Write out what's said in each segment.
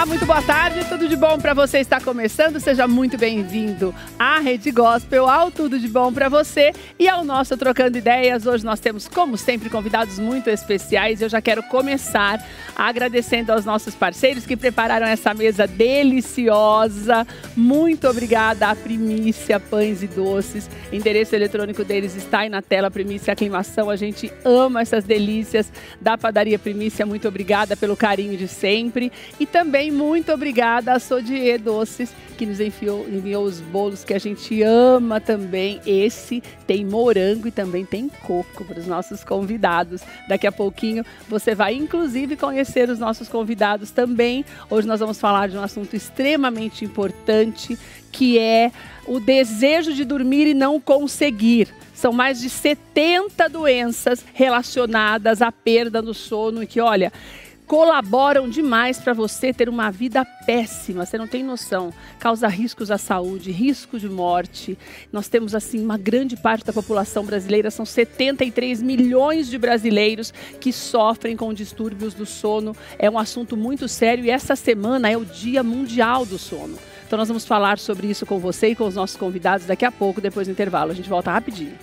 muito boa tarde, tudo de bom para você está começando, seja muito bem-vindo à Rede Gospel, ao Tudo de Bom para você e ao nosso Trocando Ideias. Hoje nós temos, como sempre, convidados muito especiais. Eu já quero começar agradecendo aos nossos parceiros que prepararam essa mesa deliciosa. Muito obrigada à Primícia Pães e Doces. O endereço eletrônico deles está aí na tela, Primícia Aclimação. A gente ama essas delícias da Padaria Primícia. Muito obrigada pelo carinho de sempre. E também muito obrigada a Sodier Doces, que nos enviou os bolos que a gente ama também. Esse tem morango e também tem coco para os nossos convidados. Daqui a pouquinho você vai inclusive conhecer os nossos convidados também. Hoje nós vamos falar de um assunto extremamente importante, que é o desejo de dormir e não conseguir. São mais de 70 doenças relacionadas à perda do sono e que, olha, colaboram demais para você ter uma vida péssima, você não tem noção. Causa riscos à saúde, risco de morte. Nós temos, assim, uma grande parte da população brasileira, são 73 milhões de brasileiros que sofrem com distúrbios do sono. É um assunto muito sério e essa semana é o Dia Mundial do Sono. Então nós vamos falar sobre isso com você e com os nossos convidados daqui a pouco, depois do intervalo. A gente volta rapidinho.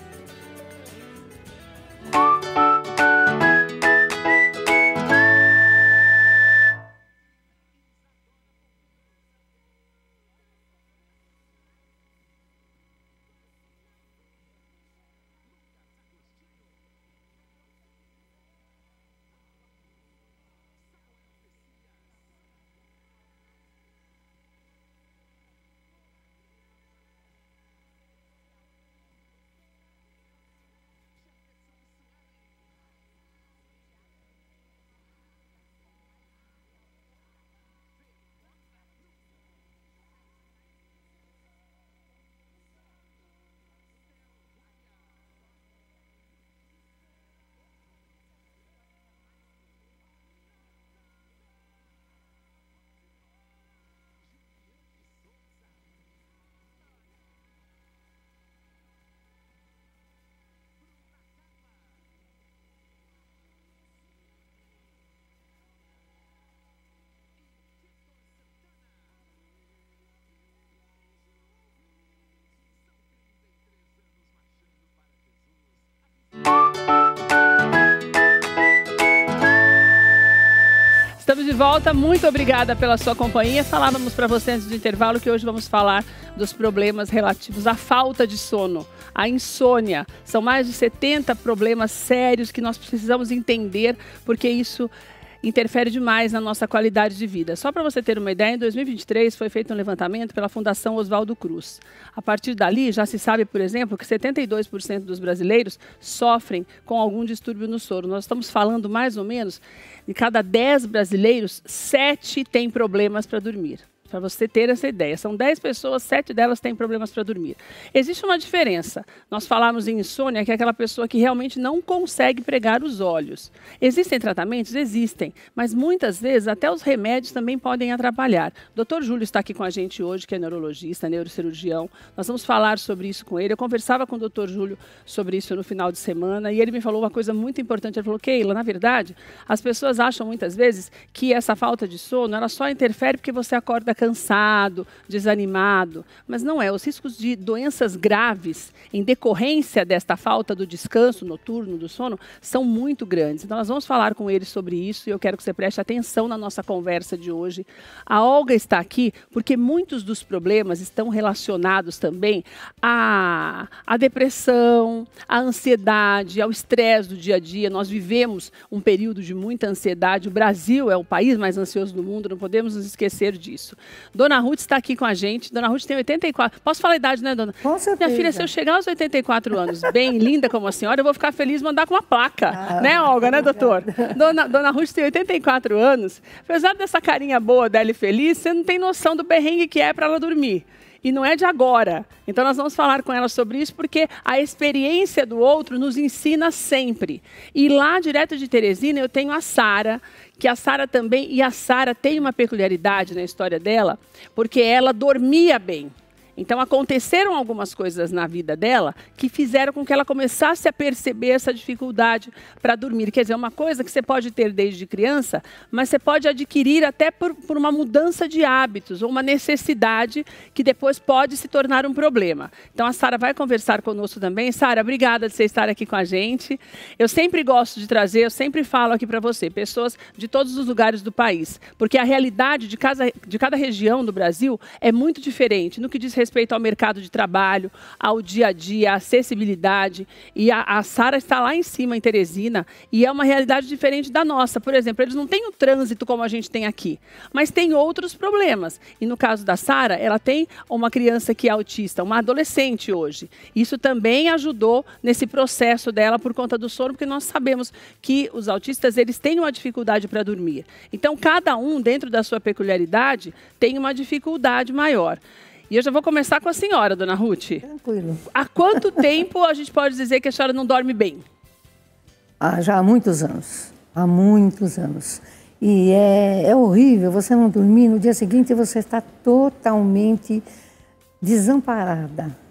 Estamos de volta, muito obrigada pela sua companhia. Falávamos para você antes do intervalo que hoje vamos falar dos problemas relativos à falta de sono, à insônia. São mais de 70 problemas sérios que nós precisamos entender, porque isso interfere demais na nossa qualidade de vida. Só para você ter uma ideia, em 2023 foi feito um levantamento pela Fundação Oswaldo Cruz. A partir dali, já se sabe, por exemplo, que 72% dos brasileiros sofrem com algum distúrbio no sono. Nós estamos falando mais ou menos de cada 10 brasileiros, 7 têm problemas para dormir. Para você ter essa ideia. São 10 pessoas, 7 delas têm problemas para dormir. Existe uma diferença. Nós falamos em insônia, que é aquela pessoa que realmente não consegue pregar os olhos. Existem tratamentos? Existem. Mas muitas vezes até os remédios também podem atrapalhar. O Dr. Júlio está aqui com a gente hoje, que é neurologista, neurocirurgião. Nós vamos falar sobre isso com ele. Eu conversava com o Dr. Júlio sobre isso no final de semana e ele me falou uma coisa muito importante. Ele falou, Keila, na verdade, as pessoas acham muitas vezes que essa falta de sono, ela só interfere porque você acorda cansado, desanimado, mas não é. Os riscos de doenças graves em decorrência desta falta do descanso noturno, do sono, são muito grandes. Então nós vamos falar com ele sobre isso e eu quero que você preste atenção na nossa conversa de hoje. A Olga está aqui porque muitos dos problemas estão relacionados também à depressão, à ansiedade, ao estresse do dia a dia. Nós vivemos um período de muita ansiedade. O Brasil é o país mais ansioso do mundo, não podemos nos esquecer disso. Dona Ruth está aqui com a gente. Dona Ruth tem 84. Posso falar a idade, né, dona? Com certeza. Minha filha, se eu chegar aos 84 anos, bem linda como a senhora, eu vou ficar feliz em mandar com uma placa. Né, Olga, né, doutor? Dona Ruth tem 84 anos. Apesar dessa carinha boa dela e feliz, você não tem noção do perrengue que é para ela dormir. E não é de agora. Então nós vamos falar com ela sobre isso, porque a experiência do outro nos ensina sempre. E lá, direto de Teresina, eu tenho a Sara, que a Sara também, e a Sara tem uma peculiaridade na história dela, porque ela dormia bem. Então, aconteceram algumas coisas na vida dela que fizeram com que ela começasse a perceber essa dificuldade para dormir. Quer dizer, uma coisa que você pode ter desde criança, mas você pode adquirir até por uma mudança de hábitos ou uma necessidade que depois pode se tornar um problema. Então, a Sara vai conversar conosco também. Sara, obrigada de você estar aqui com a gente. Eu sempre gosto de trazer, eu sempre falo aqui para você, pessoas de todos os lugares do país, porque a realidade de cada região do Brasil é muito diferente no que diz respeito ao mercado de trabalho, ao dia a dia, à acessibilidade. E a Sara está lá em cima, em Teresina, e é uma realidade diferente da nossa. Por exemplo, eles não têm o trânsito como a gente tem aqui, mas tem outros problemas. E no caso da Sara, ela tem uma criança que é autista, uma adolescente hoje. Isso também ajudou nesse processo dela por conta do sono, porque nós sabemos que os autistas, eles têm uma dificuldade para dormir. Então, cada um, dentro da sua peculiaridade, tem uma dificuldade maior. E eu já vou começar com a senhora, dona Ruth. Tranquilo. Há quanto tempo a gente pode dizer que a senhora não dorme bem? Já há muitos anos. Há muitos anos. E é horrível você não dormir, no dia seguinte você está totalmente desamparada.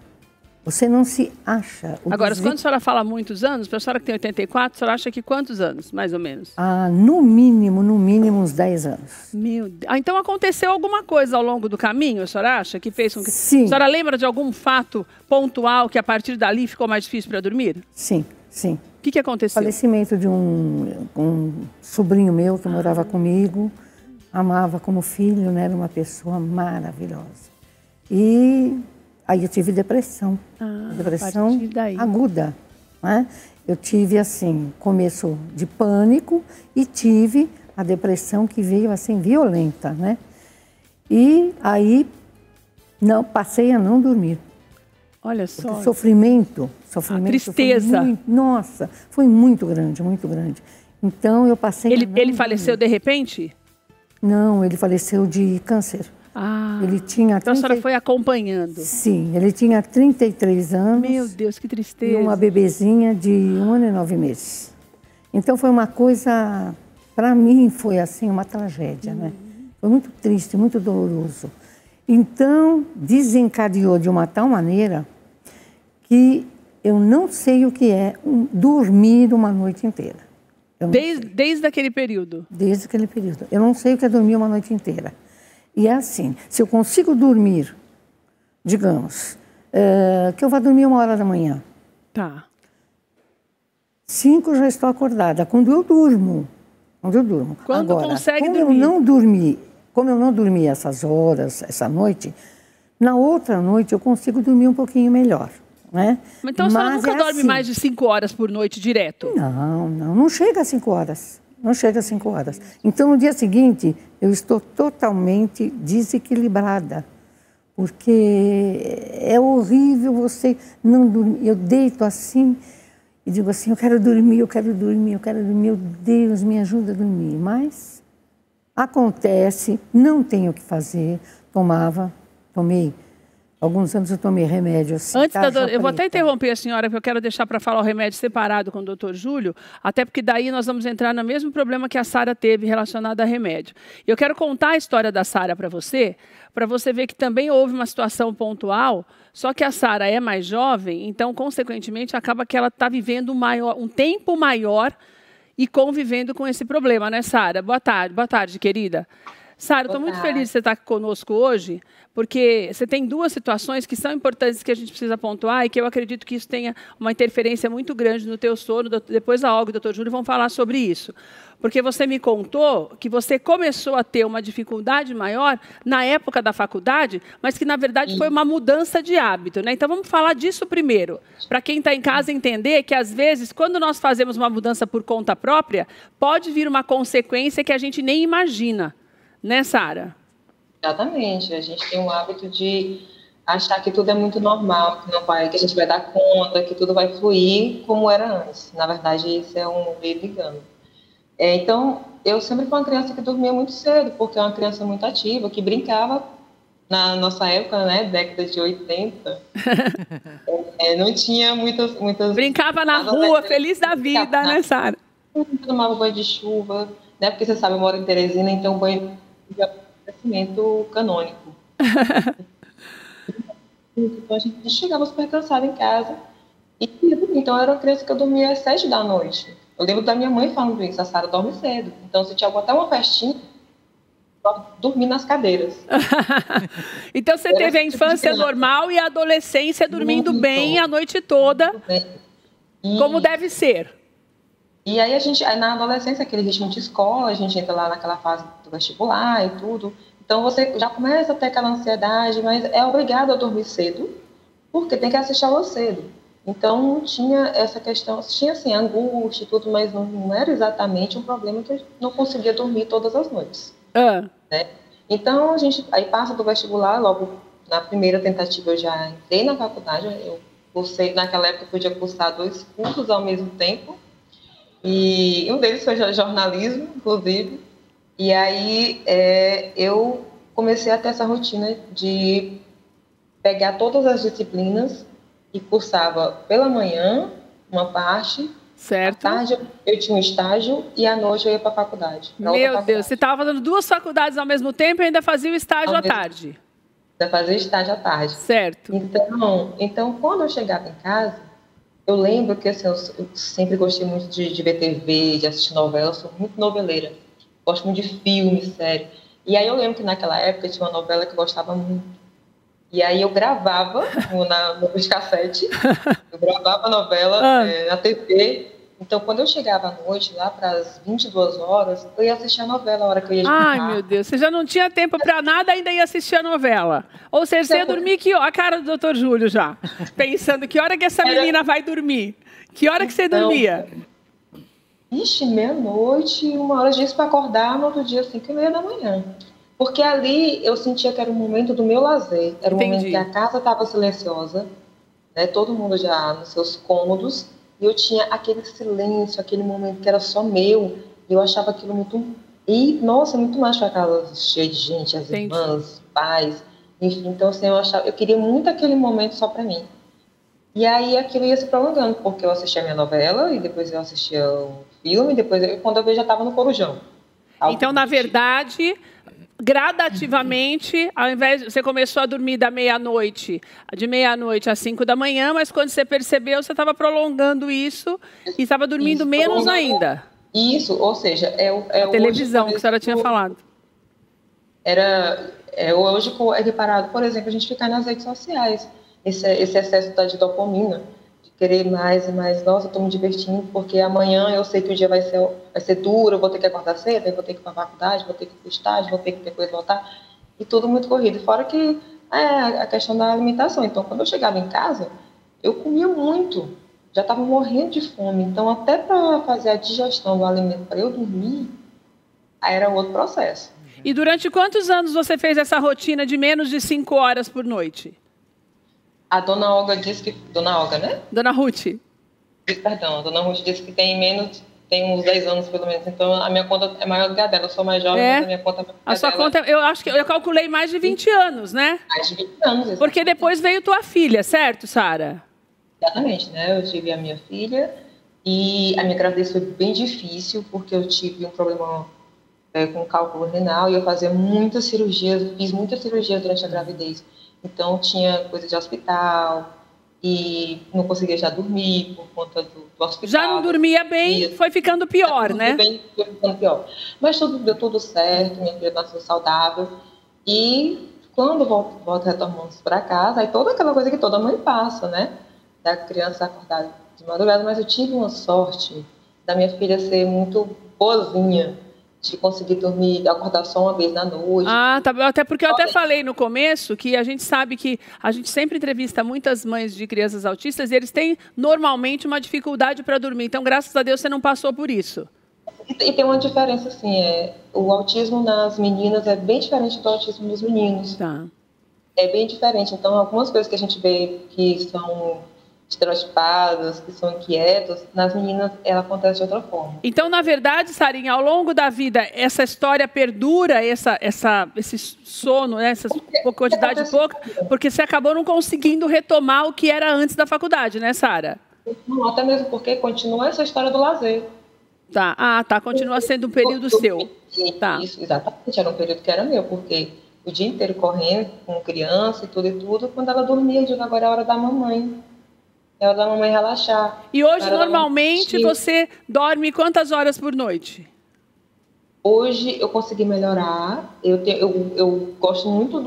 Você não se acha. Agora, quando a senhora fala muitos anos, para a senhora que tem 84, a senhora acha que quantos anos, mais ou menos? No mínimo uns 10 anos. Meu Deus. Então aconteceu alguma coisa ao longo do caminho, a senhora acha? Que fez com que... Sim. A senhora lembra de algum fato pontual que a partir dali ficou mais difícil para dormir? Sim, sim. O que aconteceu? Falecimento de um sobrinho meu que morava comigo, amava como filho, né? Era uma pessoa maravilhosa. E aí eu tive depressão, depressão aguda, né? Eu tive, assim, começo de pânico e tive a depressão que veio, assim, violenta, né? E aí passei a não dormir. Olha só. Porque sofrimento a tristeza. Foi muito grande, muito grande. Então eu passei Ele faleceu de repente? Não, ele faleceu de câncer. Ele tinha então a senhora foi acompanhando. Sim, ele tinha 33 anos. Meu Deus, que tristeza. E uma bebezinha de 1 ano e 9 meses. Então foi uma coisa, para mim foi assim, uma tragédia, né? Foi muito triste, muito doloroso. Então desencadeou de uma tal maneira que eu não sei o que é dormir uma noite inteira. Desde aquele período? Desde aquele período. Eu não sei o que é dormir uma noite inteira. E é assim, se eu consigo dormir, digamos, que eu vá dormir 1h da manhã. Tá. 5 eu já estou acordada, quando eu durmo. Quando agora, consegue como dormir? Como eu não dormi essas horas, essa noite, na outra noite eu consigo dormir um pouquinho melhor, né? Então a senhora nunca dorme assim, mais de 5 horas por noite direto? Não chega a 5 horas. Não chega a 5 horas. Então, no dia seguinte, eu estou totalmente desequilibrada. Porque é horrível você não dormir. Eu deito assim e digo assim, eu quero dormir. Meu Deus, me ajuda a dormir. Mas acontece, não tenho o que fazer. Tomei. Alguns anos eu tomei remédio assim. Eu vou até interromper a senhora, porque eu quero deixar para falar o remédio separado com o doutor Júlio, até porque daí nós vamos entrar no mesmo problema que a Sara teve relacionado a remédio. Eu quero contar a história da Sara para você ver que também houve uma situação pontual, só que a Sara é mais jovem, então, consequentemente, acaba que ela está vivendo um tempo maior e convivendo com esse problema, né, Sara? Boa tarde, querida. Sara, eu estou muito feliz de você estar aqui conosco hoje, porque você tem 2 situações que são importantes que a gente precisa pontuar e que eu acredito que isso tenha uma interferência muito grande no teu sono. Depois a Olga e o doutor Júlio vão falar sobre isso. Porque você me contou que você começou a ter uma dificuldade maior na época da faculdade, mas que, na verdade, foi uma mudança de hábito, né? Então, vamos falar disso primeiro, para quem está em casa entender que, às vezes, quando nós fazemos uma mudança por conta própria, pode vir uma consequência que a gente nem imagina. Né, Sara? Exatamente. A gente tem o hábito de achar que tudo é muito normal, que a gente vai dar conta, que tudo vai fluir como era antes. Na verdade, isso é um meio engano. Então, eu sempre fui uma criança que dormia muito cedo, porque é uma criança muito ativa, que brincava na nossa época, né, década de 80. Não tinha muitas... Brincava na rua, feliz da vida, né, Sara? Tomava banho de chuva, né, porque você sabe, eu moro em Teresina, então banho de abastecimento canônico. Então a gente chegava super cansada em casa e ia dormir. Então eu era uma criança que eu dormia às 7 da noite. Eu lembro da minha mãe falando isso, a Sara dorme cedo. Então se tinha até uma festinha, eu dormia nas cadeiras. Então você teve a infância normal e a adolescência dormindo bem a noite toda, como deve ser. E aí na adolescência, aquele ritmo de escola, a gente entra lá naquela fase do vestibular e tudo. Então você já começa a ter aquela ansiedade, mas é obrigado a dormir cedo, porque tem que assistir aula cedo. Então não tinha essa questão, tinha assim, angústia e tudo, mas não era exatamente um problema que eu não conseguia dormir todas as noites. Né? Então a gente aí passa do vestibular, logo na primeira tentativa eu já entrei na faculdade, eu cursei, naquela época eu podia cursar 2 cursos ao mesmo tempo, e um deles foi jornalismo, inclusive. E aí eu comecei a ter essa rotina de pegar todas as disciplinas e cursava pela manhã uma parte, certo. À tarde eu tinha um estágio e à noite eu ia para a faculdade. Meu Deus, você estava fazendo 2 faculdades ao mesmo tempo e ainda fazia o estágio à tarde. Ainda fazia estágio à tarde. Certo. Então quando eu chegava em casa, eu lembro que assim, eu sempre gostei muito de ver TV, de assistir novela, eu sou muito noveleira. Gosto muito de filme, série. E aí eu lembro que naquela época tinha uma novela que eu gostava muito. E aí eu gravava no videocassete, eu gravava a novela na TV. Então, quando eu chegava à noite, lá para as 22 horas, eu ia assistir a novela a hora que eu ia jantar. Ai, meu Deus, você já não tinha tempo para nada, ainda ia assistir a novela. Ou seja, você ia dormir a cara do Dr. Júlio já, pensando que hora que essa menina vai dormir. Que hora que você dormia? Ixi, meia-noite, 1h disso para acordar no outro dia, 5h30 da manhã. Porque ali eu sentia que era o momento do meu lazer. Era o momento que a casa estava silenciosa, né? Todo mundo já nos seus cômodos. E eu tinha aquele silêncio, aquele momento que era só meu. E eu achava aquilo muito... E, nossa, muito mais para a casa cheia de gente, as irmãs, os pais. Enfim, então assim, eu queria muito aquele momento só para mim. E aí aquilo ia se prolongando, porque eu assistia a minha novela, e depois eu assistia o filme, e depois quando eu vi já estava no Corujão. Então, na verdade, gradativamente, ao invés você começou a dormir de meia-noite às 5 da manhã, mas quando você percebeu, você estava prolongando isso e estava dormindo menos ainda. Isso, ou seja, a televisão que a senhora tinha falado. Hoje é reparado, por exemplo, a gente ficar nas redes sociais, esse excesso de dopamina, de querer mais e mais. Nossa, eu estou me divertindo, porque amanhã eu sei que o dia vai ser duro, eu vou ter que acordar cedo, eu vou ter que ir para a faculdade, vou ter que ir para o estágio, vou ter que depois voltar, e tudo muito corrido. Fora que a questão da alimentação. Então, quando eu chegava em casa, eu comia muito, já estava morrendo de fome. Então, até para fazer a digestão do alimento para eu dormir, aí era outro processo. E durante quantos anos você fez essa rotina de menos de 5 horas por noite? A dona Olga disse que... Dona Olga, né? Dona Ruth. Perdão, a dona Ruth disse que tem uns 10 anos, pelo menos. Então, a minha conta é maior do que a dela. Eu sou mais jovem, mas a minha conta é maior do que a dela. A sua conta, eu acho que eu calculei mais de 20 anos, né? Mais de 20 anos, exatamente. Porque depois veio tua filha, certo, Sara? Exatamente, né? Eu tive a minha filha e a minha gravidez foi bem difícil, porque eu tive um problema com cálculo renal e eu fazia muitas cirurgias, fiz muitas cirurgias durante a gravidez. Então, tinha coisa de hospital e não conseguia já dormir por conta do hospital. Já não dormia bem, foi ficando pior, né? Foi ficando pior. Mas deu tudo certo, minha filha nasceu saudável. E quando volto retomando para casa, aí toda aquela coisa que toda mãe passa, né? Da criança acordar de madrugada. Mas eu tive uma sorte da minha filha ser muito boazinha, de conseguir dormir, acordar só uma vez na noite. Tá, até porque eu até falei no começo que a gente sabe que a gente sempre entrevista muitas mães de crianças autistas e eles têm normalmente uma dificuldade para dormir. Então, graças a Deus, você não passou por isso. E tem uma diferença, assim, o autismo nas meninas é bem diferente do autismo dos meninos. Tá. É bem diferente. Então, algumas coisas que a gente vê que são estereotipadas, que são inquietos, nas meninas ela acontece de outra forma. Então, na verdade, Sarinha, ao longo da vida, essa história perdura, esse sono, né, essa quantidade pouca, porque você acabou não conseguindo retomar o que era antes da faculdade, né, Sara? Não, até mesmo porque continua essa história do lazer. Tá, continua sendo um período seu. Tá. Isso, exatamente, era um período que era meu, porque o dia inteiro correndo com criança e tudo. Quando ela dormia, eu digo, agora é a hora da mamãe. É hora da mamãe relaxar. E hoje, normalmente, você dorme quantas horas por noite? Hoje eu consegui melhorar. Eu gosto muito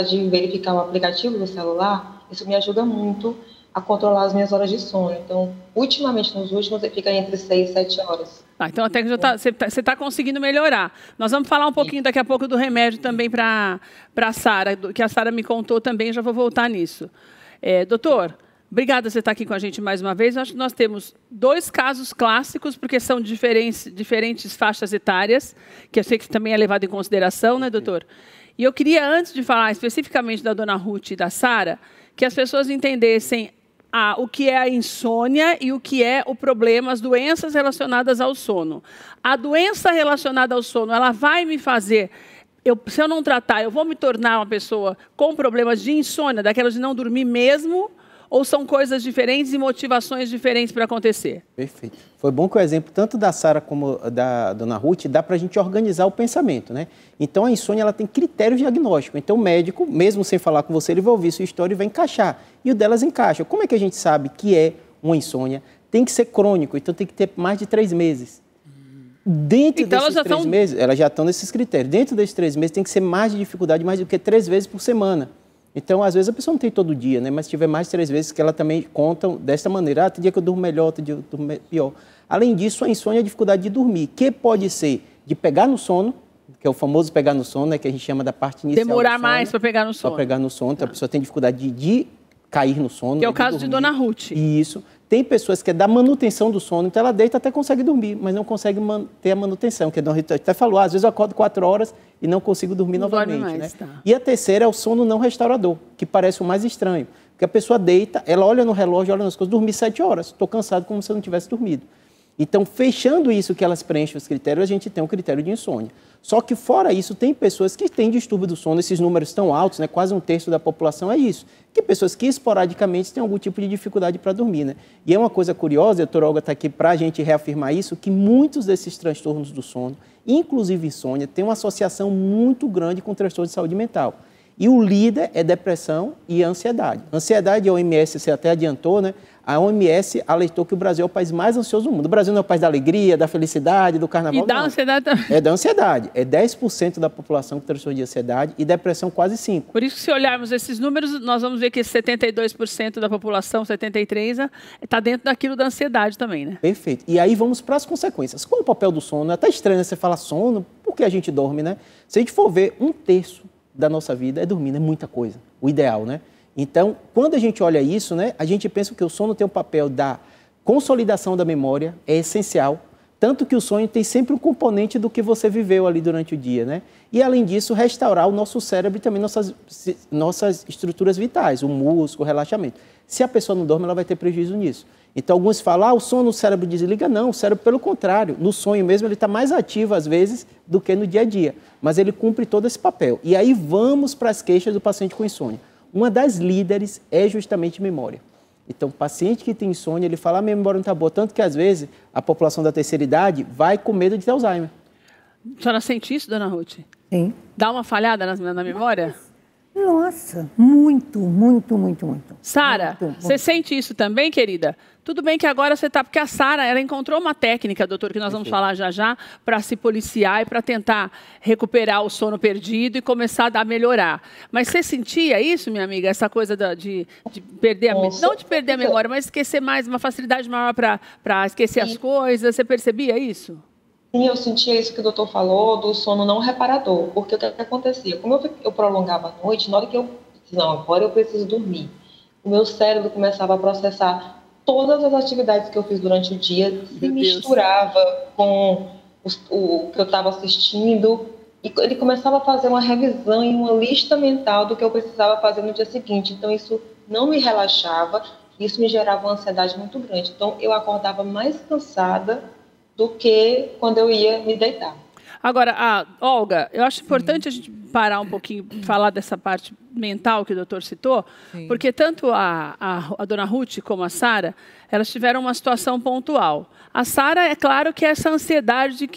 de verificar o aplicativo do celular. Isso me ajuda muito a controlar as minhas horas de sono. Então, ultimamente, nos últimos, fica entre 6 e 7 horas. Então, até que você está conseguindo melhorar. Nós vamos falar um pouquinho daqui a pouco do remédio também para a Sara, que a Sara me contou também, já vou voltar nisso. Doutor, obrigada por você estar aqui com a gente mais uma vez. Acho que nós temos 2 casos clássicos, porque são diferentes faixas etárias, que eu sei que também é levado em consideração, né, doutor? E eu queria, antes de falar especificamente da dona Ruth e da Sara, que as pessoas entendessem o que é a insônia e o que é o problema, as doenças relacionadas ao sono. A doença relacionada ao sono, ela vai me fazer... se eu não tratar, eu vou me tornar uma pessoa com problemas de insônia, daquelas de não dormir mesmo, ou são coisas diferentes e motivações diferentes para acontecer? Perfeito. Foi bom que o exemplo tanto da Sara como da dona Ruth dá para a gente organizar o pensamento, né? Então, a insônia ela tem critérios diagnósticos. Então, o médico, mesmo sem falar com você, ele vai ouvir sua história e vai encaixar. E o delas encaixa. Como é que a gente sabe que é uma insônia? Tem que ser crônico, então tem que ter mais de 3 meses. Dentro desses 3 meses, elas já estão nesses critérios. Dentro desses 3 meses tem que ser mais de dificuldade, mais do que 3 vezes por semana. Então, às vezes, a pessoa não tem todo dia, né? Mas se tiver mais de 3 vezes, que ela também contam dessa maneira. Tem dia que eu durmo melhor, tem dia que eu durmo pior. Além disso, a insônia é a dificuldade de dormir, que pode ser de pegar no sono, que é o famoso pegar no sono, né? Que a gente chama da parte inicial demorar do sono, mais para pegar no sono. Para pegar no sono. Então, a pessoa tem dificuldade de cair no sono. Que é o caso de dona Ruth. Isso. Tem pessoas que é da manutenção do sono, então ela deita até consegue dormir, mas não consegue manter a manutenção, que a dona Rita até falou, às vezes eu acordo 4 horas e não consigo dormir novamente. Mais, né? Tá. E a terceira é o sono não restaurador, que parece o mais estranho, porque a pessoa deita, ela olha no relógio, olha nas coisas, dormi 7 horas, estou cansado como se eu não tivesse dormido. Então, fechando isso que elas preenchem os critérios, a gente tem um critério de insônia. Só que, fora isso, tem pessoas que têm distúrbio do sono, esses números tão altos, né? Quase 1/3 da população é isso. Que pessoas que esporadicamente têm algum tipo de dificuldade para dormir, né? E é uma coisa curiosa, a doutora Olga está aqui para a gente reafirmar isso, que muitos desses transtornos do sono, inclusive insônia, têm uma associação muito grande com transtorno de saúde mental. E o líder é depressão e ansiedade. Ansiedade, a OMS, você até adiantou, né? A OMS alertou que o Brasil é o país mais ansioso do mundo. O Brasil não é o país da alegria, da felicidade, do carnaval, e da ansiedade também. É da ansiedade. É 10% da população que tem transtorno de ansiedade e depressão quase 5%. Por isso que, se olharmos esses números, nós vamos ver que 72% da população, 73%, está dentro daquilo da ansiedade também, né? Perfeito. E aí vamos para as consequências. Qual é o papel do sono? É até estranho, né? Você fala sono, por que a gente dorme, né? Se a gente for ver, 1/3 da nossa vida é dormir, é muita coisa. O ideal, né? Então, quando a gente olha isso, né, a gente pensa que o sono tem o papel da consolidação da memória, é essencial, tanto que o sonho tem sempre um componente do que você viveu ali durante o dia, né? E, além disso, restaurar o nosso cérebro e também nossas estruturas vitais, o músculo, o relaxamento. Se a pessoa não dorme, ela vai ter prejuízo nisso. Então, alguns falam, o sono, o cérebro desliga. Não, o cérebro, pelo contrário, no sonho mesmo, ele está mais ativo, às vezes, do que no dia a dia. Mas ele cumpre todo esse papel. E aí, vamos para as queixas do paciente com insônia. Uma das líderes é justamente memória. Então, o paciente que tem insônia, ele fala, minha memória não está boa. Tanto que, às vezes, a população da terceira idade vai com medo de ter Alzheimer. A senhora sente isso, dona Ruth? Sim. Dá uma falhada na memória? Nossa, muito, muito, muito, muito. Sara, você sente isso também, querida? Tudo bem que agora você está... Porque a Sara, ela encontrou uma técnica, doutor, que nós vamos falar já, para se policiar e para tentar recuperar o sono perdido e começar a melhorar. Mas você sentia isso, minha amiga? Essa coisa de perder a memória? Não de perder a memória, mas esquecer mais, uma facilidade maior para esquecer as coisas. Você percebia isso? Sim, eu sentia isso que o doutor falou, do sono não reparador. Porque o que acontecia? Como eu prolongava a noite, na hora que eu disse, não, agora eu preciso dormir, o meu cérebro começava a processar todas as atividades que eu fiz durante o dia, se misturava com o que eu estava assistindo, e ele começava a fazer uma revisão e uma lista mental do que eu precisava fazer no dia seguinte. Então, isso não me relaxava, isso me gerava uma ansiedade muito grande. Então, eu acordava mais cansada do que quando eu ia me deitar. Agora, Olga, eu acho importante a gente parar um pouquinho, falar dessa parte mental que o doutor citou, porque tanto a dona Ruth como a Sara, elas tiveram uma situação pontual. A Sara, é claro que é essa ansiedade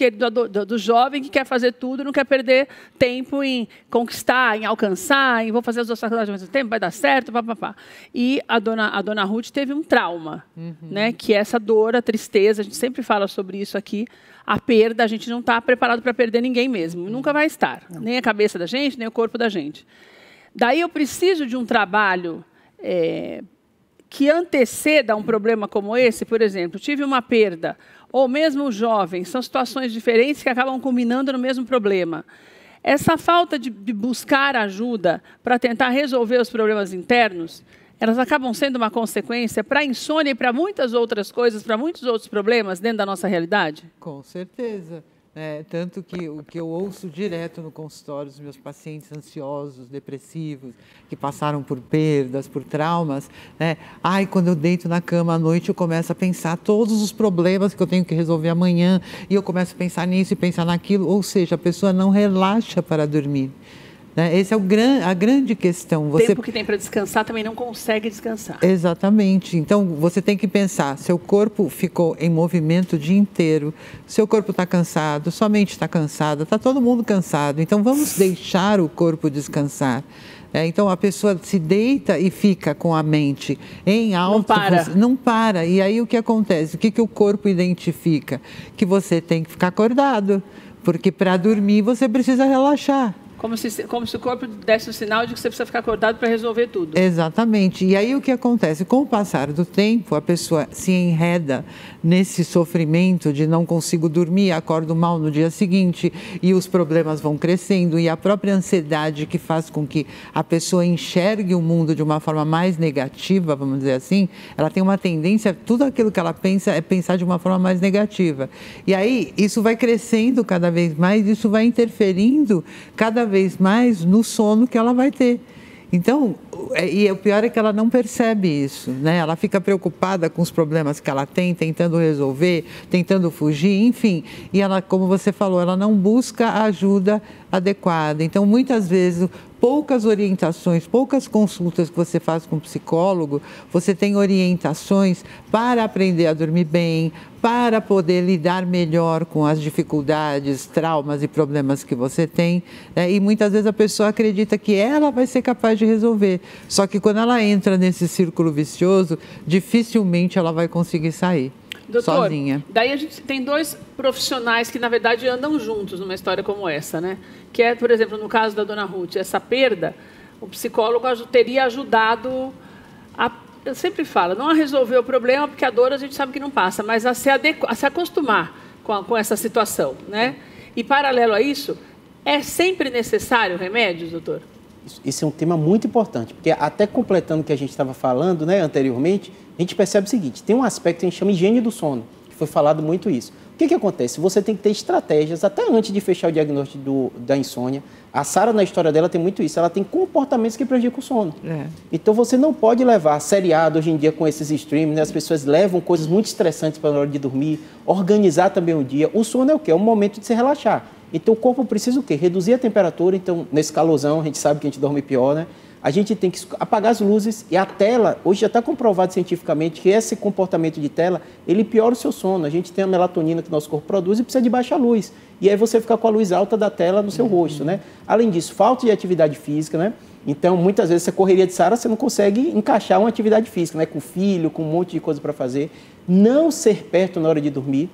do jovem que quer fazer tudo, não quer perder tempo em conquistar, em alcançar, em vou fazer as duas faculdades ao mesmo tempo, vai dar certo, papapá. E a dona Ruth teve um trauma, né, que é essa dor, a tristeza, a gente sempre fala sobre isso aqui, a perda, a gente não está preparado para perder ninguém mesmo, nunca vai estar, nem a cabeça da gente, nem o corpo da gente. Daí eu preciso de um trabalho que anteceda um problema como esse, por exemplo, tive uma perda, ou mesmo o jovem, são situações diferentes que acabam combinando no mesmo problema. Essa falta de buscar ajuda para tentar resolver os problemas internos, elas acabam sendo uma consequência para a insônia e para muitas outras coisas, para muitos outros problemas dentro da nossa realidade? Com certeza. Tanto que o que eu ouço direto no consultório dos meus pacientes ansiosos, depressivos, que passaram por perdas, por traumas, quando eu deito na cama à noite eu começo a pensar todos os problemas que eu tenho que resolver amanhã e eu começo a pensar nisso e pensar naquilo, ou seja, a pessoa não relaxa para dormir. Essa é a grande questão. O tempo que tem para descansar também não consegue descansar. Exatamente. Então, você tem que pensar, seu corpo ficou em movimento o dia inteiro, seu corpo está cansado, sua mente está cansada, está todo mundo cansado. Então, vamos deixar o corpo descansar. Então, a pessoa se deita e fica com a mente em alta. Não para. E aí, o que acontece? O que o corpo identifica? Que você tem que ficar acordado, porque para dormir você precisa relaxar. Como se o corpo desse o sinal de que você precisa ficar acordado para resolver tudo. Exatamente. E aí o que acontece? Com o passar do tempo, a pessoa se enreda nesse sofrimento de não consigo dormir, acordo mal no dia seguinte e os problemas vão crescendo e a própria ansiedade que faz com que a pessoa enxergue o mundo de uma forma mais negativa, vamos dizer assim, ela tem uma tendência, tudo aquilo que ela pensa é pensar de uma forma mais negativa. E aí isso vai crescendo cada vez mais, isso vai interferindo cada vez mais no sono que ela vai ter. Então, e o pior é que ela não percebe isso, né? Ela fica preocupada com os problemas que ela tem, tentando resolver, tentando fugir, enfim. E ela, como você falou, ela não busca a ajuda adequada. Então, muitas vezes, poucas orientações, poucas consultas que você faz com um psicólogo, você tem orientações para aprender a dormir bem, para poder lidar melhor com as dificuldades, traumas e problemas que você tem. E muitas vezes a pessoa acredita que ela vai ser capaz de resolver. Só que quando ela entra nesse círculo vicioso, dificilmente ela vai conseguir sair. Doutor, sozinha. Daí a gente tem dois profissionais que, na verdade, andam juntos numa história como essa, né? Que é, por exemplo, no caso da dona Ruth, essa perda, o psicólogo teria ajudado a... Eu sempre falo, não a resolver o problema, porque a dor a gente sabe que não passa, mas a se acostumar com essa situação, né? E, paralelo a isso, é sempre necessário remédios, doutor? Esse é um tema muito importante, porque até completando o que a gente estava falando, né, anteriormente, a gente percebe o seguinte, tem um aspecto que a gente chama higiene do sono, que foi falado muito isso. O que acontece? Você tem que ter estratégias, até antes de fechar o diagnóstico da insônia. A Sara, na história dela, tem muito isso. Ela tem comportamentos que prejudicam o sono. Então, você não pode levar seriado hoje em dia com esses streams, né? As pessoas levam coisas muito estressantes para a hora de dormir, organizar também o dia. O sono é o quê? É um momento de se relaxar. Então, o corpo precisa o quê? Reduzir a temperatura. Então, nesse calorzão, a gente sabe que a gente dorme pior, né? A gente tem que apagar as luzes e a tela, hoje já está comprovado cientificamente que esse comportamento de tela, ele piora o seu sono. A gente tem a melatonina que o nosso corpo produz e precisa de baixa luz. E aí você fica com a luz alta da tela no seu rosto, né? Além disso, falta de atividade física, né? Então, muitas vezes, essa correria de Sara, você não consegue encaixar uma atividade física, né? Com filho, com um monte de coisa para fazer. Não ser perto na hora de dormir.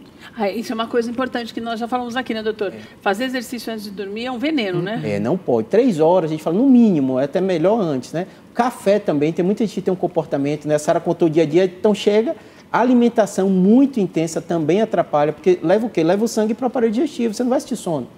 Isso é uma coisa importante que nós já falamos aqui, né, doutor? Fazer exercício antes de dormir é um veneno, né? Não pode. 3 horas, a gente fala, no mínimo, é até melhor antes, né? Café também, tem muita gente que tem um comportamento, né? A Sara contou o dia a dia, então chega... A alimentação muito intensa também atrapalha, porque leva o quê? Leva o sangue para o aparelho digestivo, você não vai sentir sono.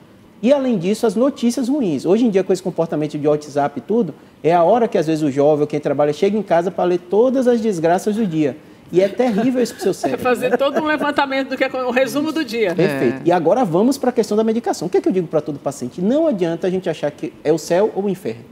E, além disso, as notícias ruins. Hoje em dia, com esse comportamento de WhatsApp e tudo, é a hora que, às vezes, o jovem ou quem trabalha chega em casa para ler todas as desgraças do dia. E é terrível isso para o seu cérebro. Fazer todo um levantamento do que é o resumo do dia. Perfeito. E agora vamos para a questão da medicação. O que é que eu digo para todo paciente? Não adianta a gente achar que é o céu ou o inferno.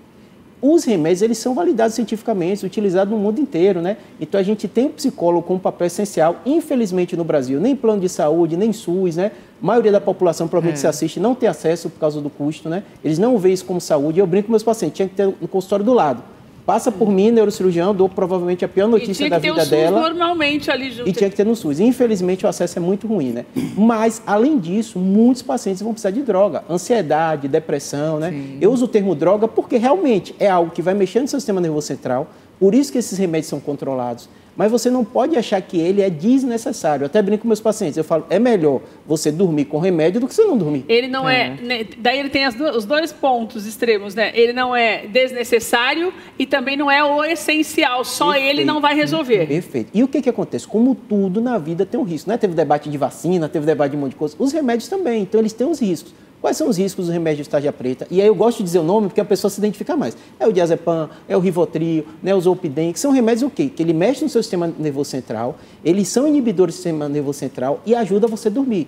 Os remédios, eles são validados cientificamente, utilizados no mundo inteiro, né? Então, a gente tem o psicólogo como papel essencial. Infelizmente, no Brasil, nem plano de saúde, nem SUS, né? A maioria da população, provavelmente, se assiste, não tem acesso por causa do custo, né? Eles não veem isso como saúde. Eu brinco com meus pacientes, tinha que ter no consultório do lado. Passa por mim, neurocirurgião, dou provavelmente a pior notícia da vida dela. E tinha que ter o SUS normalmente ali junto. E tinha que ter no SUS. Infelizmente, o acesso é muito ruim, né? Mas, além disso, muitos pacientes vão precisar de droga. Ansiedade, depressão, né? Sim. Eu uso o termo droga porque realmente é algo que vai mexer no seu sistema nervoso central. Por isso que esses remédios são controlados. Mas você não pode achar que ele é desnecessário. Eu até brinco com meus pacientes. Eu falo, é melhor você dormir com remédio do que você não dormir. Ele não daí ele tem os dois pontos extremos, né? Ele não é desnecessário e também não é o essencial. Só Perfeito. Ele não vai resolver. Perfeito. E o que acontece? Como tudo na vida tem um risco. Né? Teve debate de vacina, teve debate de um monte de coisa. Os remédios também. Então, eles têm os riscos. Quais são os riscos do remédio de tarja preta? E aí eu gosto de dizer o nome porque a pessoa se identifica mais. É o diazepam, é o Rivotril, né, o Zolpidem, que são remédios o quê? Que ele mexe no seu sistema nervoso central, eles são inibidores do sistema nervoso central e ajuda você a dormir.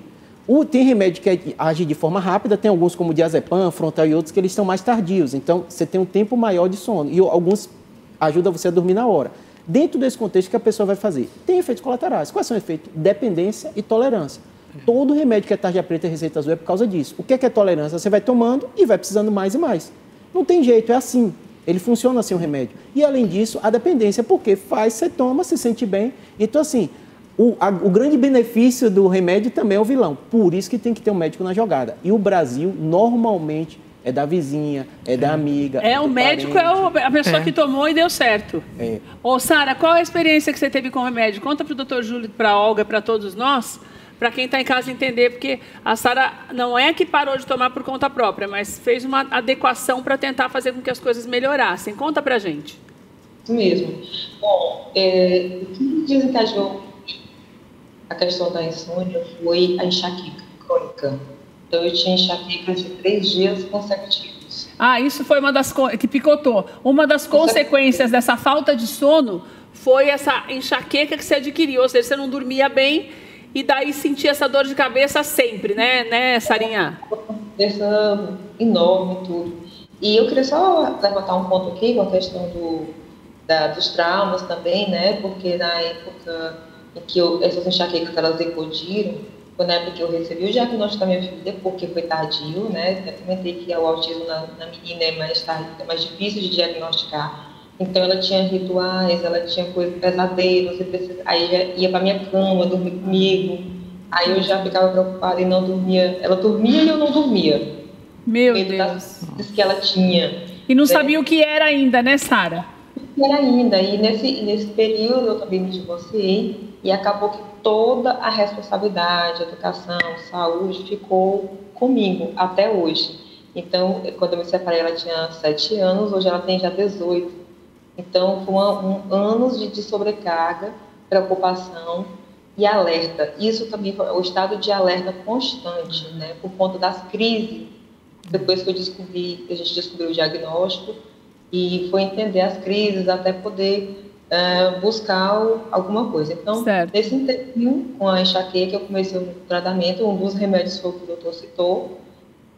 Tem remédio que age de forma rápida, tem alguns como o diazepam, frontal e outros que eles são mais tardios. Então, você tem um tempo maior de sono e alguns ajudam você a dormir na hora. Dentro desse contexto que a pessoa vai fazer? Tem efeitos colaterais. Quais são os efeitos? Dependência e tolerância. Todo remédio que é tarja preta e receita azul é por causa disso. O que é tolerância? Você vai tomando e vai precisando mais e mais. Não tem jeito, é assim. Ele funciona assim o remédio. E, além disso, a dependência, porque faz, você toma, se sente bem. Então, assim, o grande benefício do remédio também é o vilão. Por isso que tem que ter um médico na jogada. E o Brasil, normalmente, é da vizinha, é da amiga. O médico parente. É a pessoa que tomou e deu certo. Ô, Sara, qual a experiência que você teve com o remédio? Conta para o Dr. Júlio, para a Olga, para todos nós. Para quem está em casa entender, porque a Sara não é que parou de tomar por conta própria, mas fez uma adequação para tentar fazer com que as coisas melhorassem. Conta para a gente. Isso mesmo. Bom, o que desencadeou a questão da insônia foi a enxaqueca crônica. Então, eu tinha enxaqueca de 3 dias consecutivos. Isso foi uma das que picotou. Uma das consequências dessa falta de sono foi essa enxaqueca que você adquiriu, ou seja, você não dormia bem. E daí sentir essa dor de cabeça sempre, né, Sarinha? Cabeça enorme, tudo. E eu queria só levantar um ponto aqui com a questão dos traumas também, né? Porque na época em que essas enxaquecas elas eclodiram, foi na época que eu recebi o diagnóstico da minha filha, porque foi tardio, né? Eu comentei que o autismo na menina é mais difícil de diagnosticar. Então, ela tinha rituais, ela tinha pesadelos, aí ia para minha cama, dormir comigo. Aí eu já ficava preocupada e não dormia. Ela dormia e eu não dormia. Meu Deus. Das coisas que ela tinha. E não sabia o que era ainda, né, Sara? O que era ainda. E nesse período eu também me divorciei e acabou que toda a responsabilidade, educação, saúde, ficou comigo até hoje. Então, quando eu me separei, ela tinha 7 anos, hoje ela tem já 18. Então, foram anos de sobrecarga, preocupação e alerta. Isso também foi o estado de alerta constante, né? Por conta das crises. Depois que a gente descobriu o diagnóstico e foi entender as crises até poder buscar alguma coisa. Então, nesse intervalo com a enxaqueca, eu comecei o tratamento. Um dos remédios foi o que o doutor citou,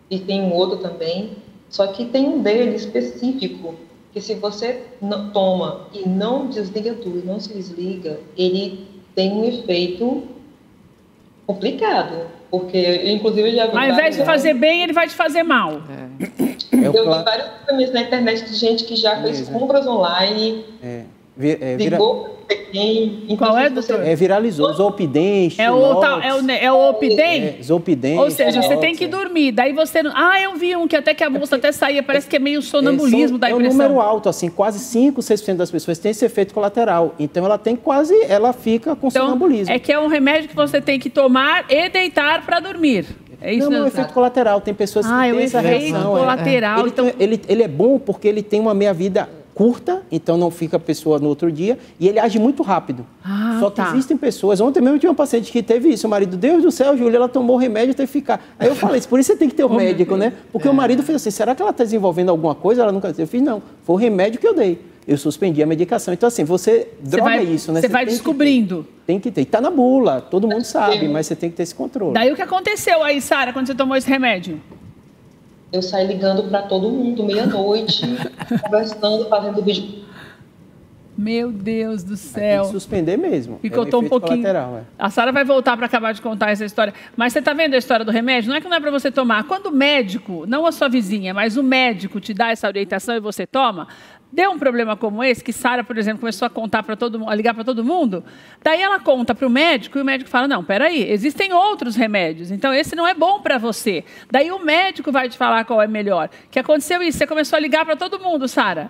e tem um outro também. Só que tem um deles específico, que se você não toma e não desliga tudo, não se desliga, ele tem um efeito complicado, porque inclusive já vi ao invés de fazer bem, ele vai te fazer mal. Eu vi vários caminhos na internet de gente que já fez compras online, ligou. Qual é, doutor? Viralizou, Zolpidem, é o Opidem? Zolpidem. Ou seja, você tem que dormir, daí você... eu vi um que até que a moça até saía, parece que é meio sonambulismo da impressão. É um número alto, assim, quase 5, 6% das pessoas têm esse efeito colateral. Então, ela fica com sonambulismo. É que é um remédio que você tem que tomar e deitar para dormir. É isso, não, é um efeito colateral. Tem pessoas que têm essa reação. efeito colateral. Ele é bom porque ele tem uma meia-vida curta, então não fica a pessoa no outro dia, e ele age muito rápido. Só que existem pessoas... Ontem mesmo eu tinha uma paciente que teve isso, o marido, Deus do céu, Júlia, ela tomou o remédio e teve que ficar. Aí eu falei, por isso você tem que ter um médico, né? Porque o marido fez assim, será que ela está desenvolvendo alguma coisa? Ela nunca... Eu fiz, não, foi o remédio que eu dei. Eu suspendi a medicação. Então, assim, você droga isso, né? Você vai descobrindo. Tem que ter. Está na bula, todo mundo sabe, mas você tem que ter esse controle. Daí o que aconteceu aí, Sara, quando você tomou esse remédio? eu saí ligando para todo mundo, meia-noite, conversando, fazendo vídeo. Meu Deus do Tem céu. que suspender mesmo. Picotou um pouquinho. A Sara vai voltar para acabar de contar essa história. Mas você está vendo a história do remédio? Não é que não é para você tomar. Quando o médico, não a sua vizinha, mas o médico te dá essa orientação e você toma, deu um problema como esse, que Sara, por exemplo, começou a contar para todo mundo, a ligar para todo mundo, daí ela conta para o médico e o médico fala, não, peraí, existem outros remédios, então esse não é bom para você. Daí o médico vai te falar qual é melhor. Que aconteceu isso, você começou a ligar para todo mundo, Sara.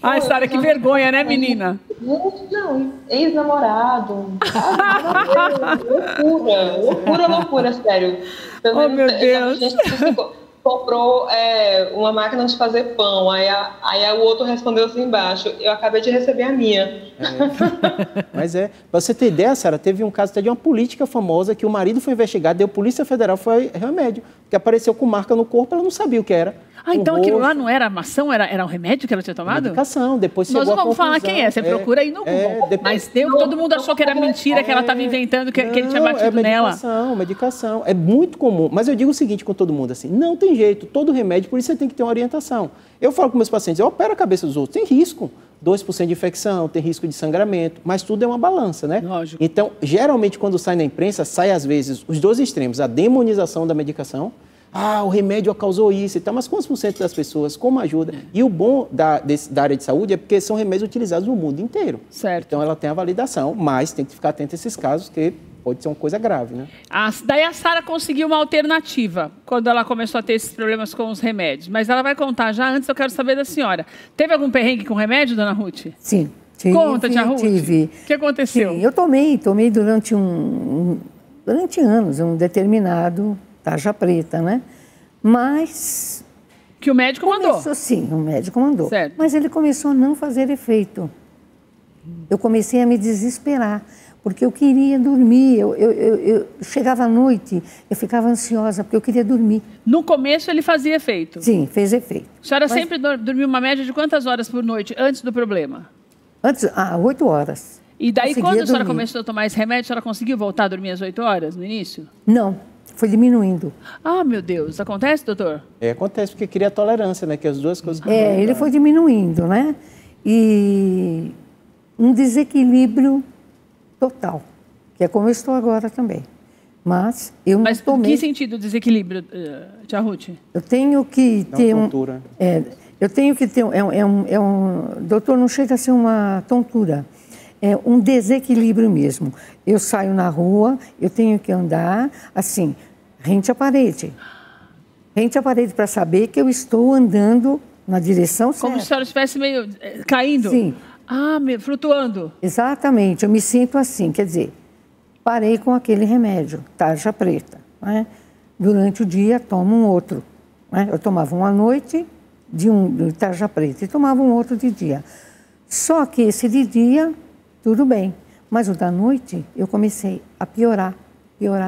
Ai, Sara, que vergonha, né, menina? Não, ex-namorado. Loucura, sério. Oh, meu Deus. A gente comprou uma máquina de fazer pão, aí o outro respondeu assim embaixo, eu acabei de receber a minha. Mas pra você ter ideia, Sara, teve um caso até de uma política famosa que o marido foi investigado, deu Polícia Federal, foi remédio, que apareceu com marca no corpo, ela não sabia o que era. Ah, então aquilo lá não era maçã, era um remédio que ela tinha tomado? Medicação, depois chegou Nós não vamos falar quem é, você procura aí no Google. Mas todo mundo achou que era mentira, que ela estava inventando, que ele tinha batido nela. Medicação, é muito comum. Mas eu digo o seguinte com todo mundo, assim, não tem jeito, todo remédio, por isso você tem que ter uma orientação. Eu falo com meus pacientes, eu opero a cabeça dos outros, tem risco. 2% de infecção, tem risco de sangramento, mas tudo é uma balança, né? Lógico. Então, geralmente, quando sai na imprensa, sai às vezes os dois extremos, a demonização da medicação. Ah, o remédio causou isso e tal, mas quantos por cento das pessoas, como ajuda? E o bom da área de saúde é porque são remédios utilizados no mundo inteiro. Certo. Então, ela tem a validação, mas tem que ficar atento a esses casos, que pode ser uma coisa grave, né? Daí a Sara conseguiu uma alternativa, quando ela começou a ter esses problemas com os remédios. Mas ela vai contar já, antes eu quero saber da senhora. Teve algum perrengue com remédio, dona Ruth? Sim. Tive, conta, tia Ruth. Tive. O que aconteceu? Sim, eu tomei durante anos, um determinado tarja preta, né? Mas... Que o médico mandou? Sim, o médico mandou. Certo. Mas ele começou a não fazer efeito. Eu comecei a me desesperar, porque eu queria dormir. Eu chegava à noite, eu ficava ansiosa, porque eu queria dormir. No começo ele fazia efeito? Sim, fez efeito. A senhora sempre dormiu uma média de quantas horas por noite, antes do problema? 8 horas. E daí, Conseguia quando a senhora dormir. começou a tomar esse remédio, a senhora conseguiu voltar a dormir às 8 horas, no início? Não, foi diminuindo. Ah, meu Deus. Acontece, doutor? Acontece porque cria tolerância, né? Que as duas coisas... Ele foi diminuindo, né? E um desequilíbrio total, que é como eu estou agora também. Mas eu não Mas tomei... em que sentido o desequilíbrio, tia Ruth? Eu tenho que ter tontura. Eu tenho que ter... doutor, não chega a ser uma tontura. É um desequilíbrio mesmo. Eu saio na rua, eu tenho que andar assim, rente à parede. Rente à parede para saber que eu estou andando na direção certa. Como se a senhora estivesse meio caindo? Sim. Ah, flutuando. Exatamente, eu me sinto assim, quer dizer, parei com aquele remédio, tarja preta, né? Durante o dia tomo um outro, né? Eu tomava um à noite de tarja preta e tomava um outro de dia. Só que esse de dia, tudo bem, mas o da noite eu comecei a piorar,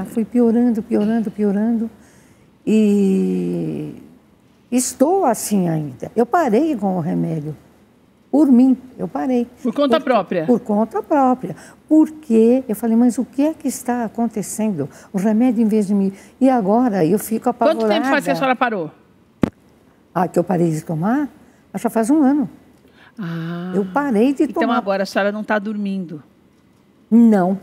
fui piorando e estou assim ainda. Eu parei com o remédio. Por mim, eu parei. Por conta própria? Por conta própria. Porque eu falei, mas o que é que está acontecendo? O remédio, em vez de me... E agora eu fico apavorada. Quanto tempo faz que a senhora parou? Que eu parei de tomar? Já faz um ano. Ah, eu parei de tomar. Então agora a senhora não está dormindo? Não.